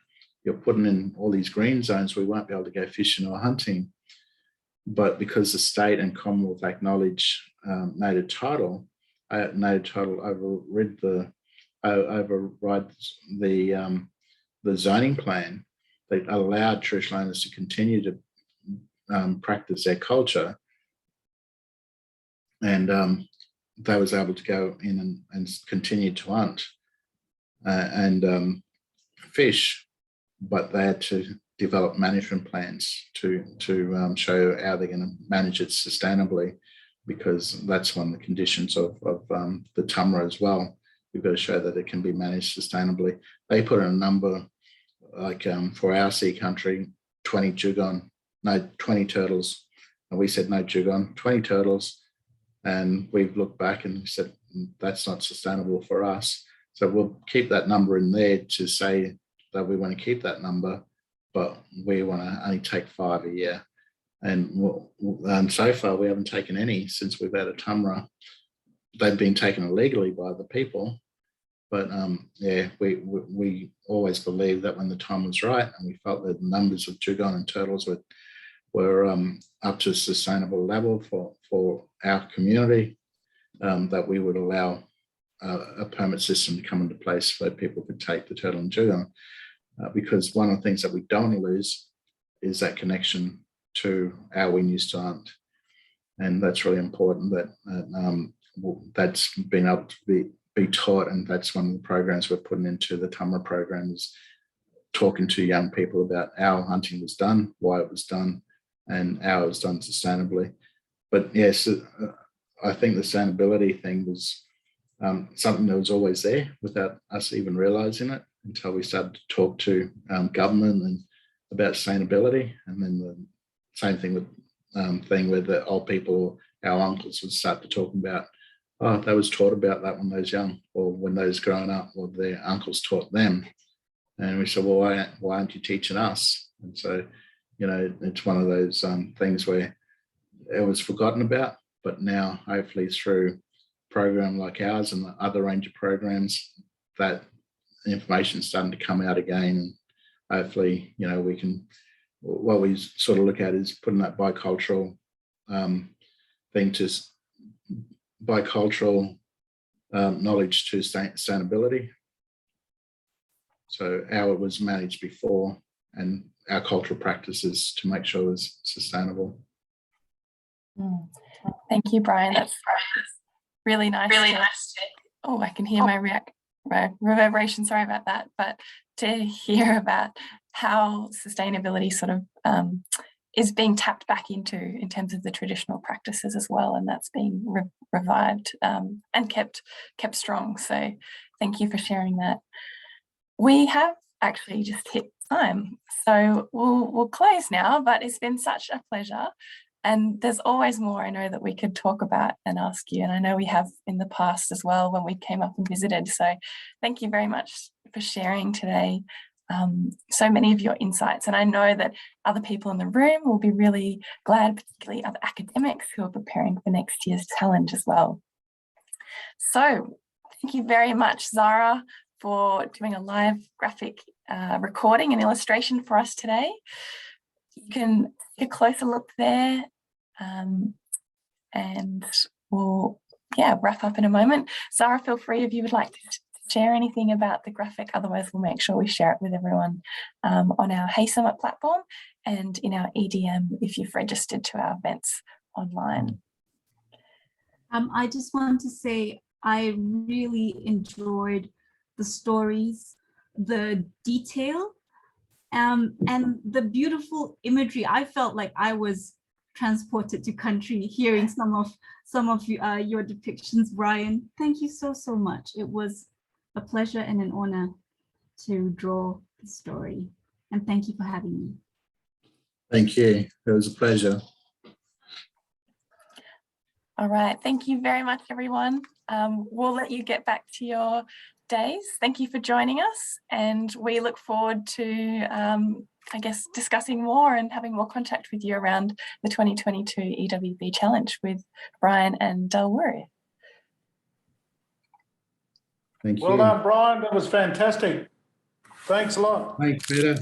you're putting in all these green zones, we won't be able to go fishing or hunting. But because the state and Commonwealth acknowledge native title overrides the zoning plan, they allowed traditional owners to continue to practice their culture, and they was able to go in and continue to hunt. and fish, but they had to develop management plans to show how they're going to manage it sustainably, because that's one of the conditions of the TUMRA as well. We've got to show that it can be managed sustainably. They put in a number, like for our sea country, 20 turtles. And we said, no dugong, 20 turtles. And we've looked back and said, that's not sustainable for us. So we'll keep that number in there to say that we want to keep that number, but we want to only take 5 a year. And so far we haven't taken any since we've had a TUMRA. They've been taken illegally by the people. But yeah, we always believed that when the time was right, and we felt that the numbers of dugong and turtles were up to a sustainable level for our community, that we would allow a permit system to come into place so people could take the turtle and dugong. Because one of the things that we don't want to lose is that connection to our Winustant. And that's really important, that that's been able to be taught, and that's one of the programs we're putting into the TUMRA program, is talking to young people about how hunting was done, why it was done, and how it was done sustainably. But yes, I think the sustainability thing was something that was always there without us even realising it, until we started to talk to government and about sustainability. And then the same thing with thing where the old people, our uncles, would start to talk about, oh, they was taught about that when they was young, or when they was growing up, or their uncles taught them. And we said, well, why aren't you teaching us? And so, you know, it's one of those things where it was forgotten about, but now hopefully through a program like ours and the other range of programs, that information is starting to come out again. And hopefully, you know, we can, what we sort of look at is putting that bicultural thing to bicultural knowledge to sustainability. So how it was managed before, and our cultural practices to make sure it's sustainable. Thank you, Brian. That's really nice. Really nice. Oh, I can hear my reverberation. Sorry about that. But to hear about how sustainability sort of is being tapped back into in terms of the traditional practices as well, and that's being revived and kept strong. So thank you for sharing that. We have actually just hit time, so we'll close now, but it's been such a pleasure, and there's always more I know that we could talk about and ask you, and I know we have in the past as well when we came up and visited. So thank you very much for sharing today so many of your insights, and I know that other people in the room will be really glad, particularly other academics who are preparing for next year's challenge as well. So thank you very much, Zara, for doing a live graphic recording and illustration for us today. You can take a closer look there, and we'll wrap up in a moment. Zara, feel free if you would like to share anything about the graphic. Otherwise, we'll make sure we share it with everyone on our Hey Summit platform and in our EDM if you've registered to our events online. I just want to say I really enjoyed the stories, the detail, and the beautiful imagery. I felt like I was transported to country hearing some of your depictions, Brian. Thank you so much. It was a pleasure and an honor to draw the story, and thank you for having me. Thank you. It was a pleasure. All right, thank you very much, everyone. We'll let you get back to your days. Thank you for joining us, and we look forward to I guess discussing more and having more contact with you around the 2022 EWB challenge with Brian and Dawul Wuru. Thank you. Well done, Brian. That was fantastic. Thanks a lot. Thanks, Peter.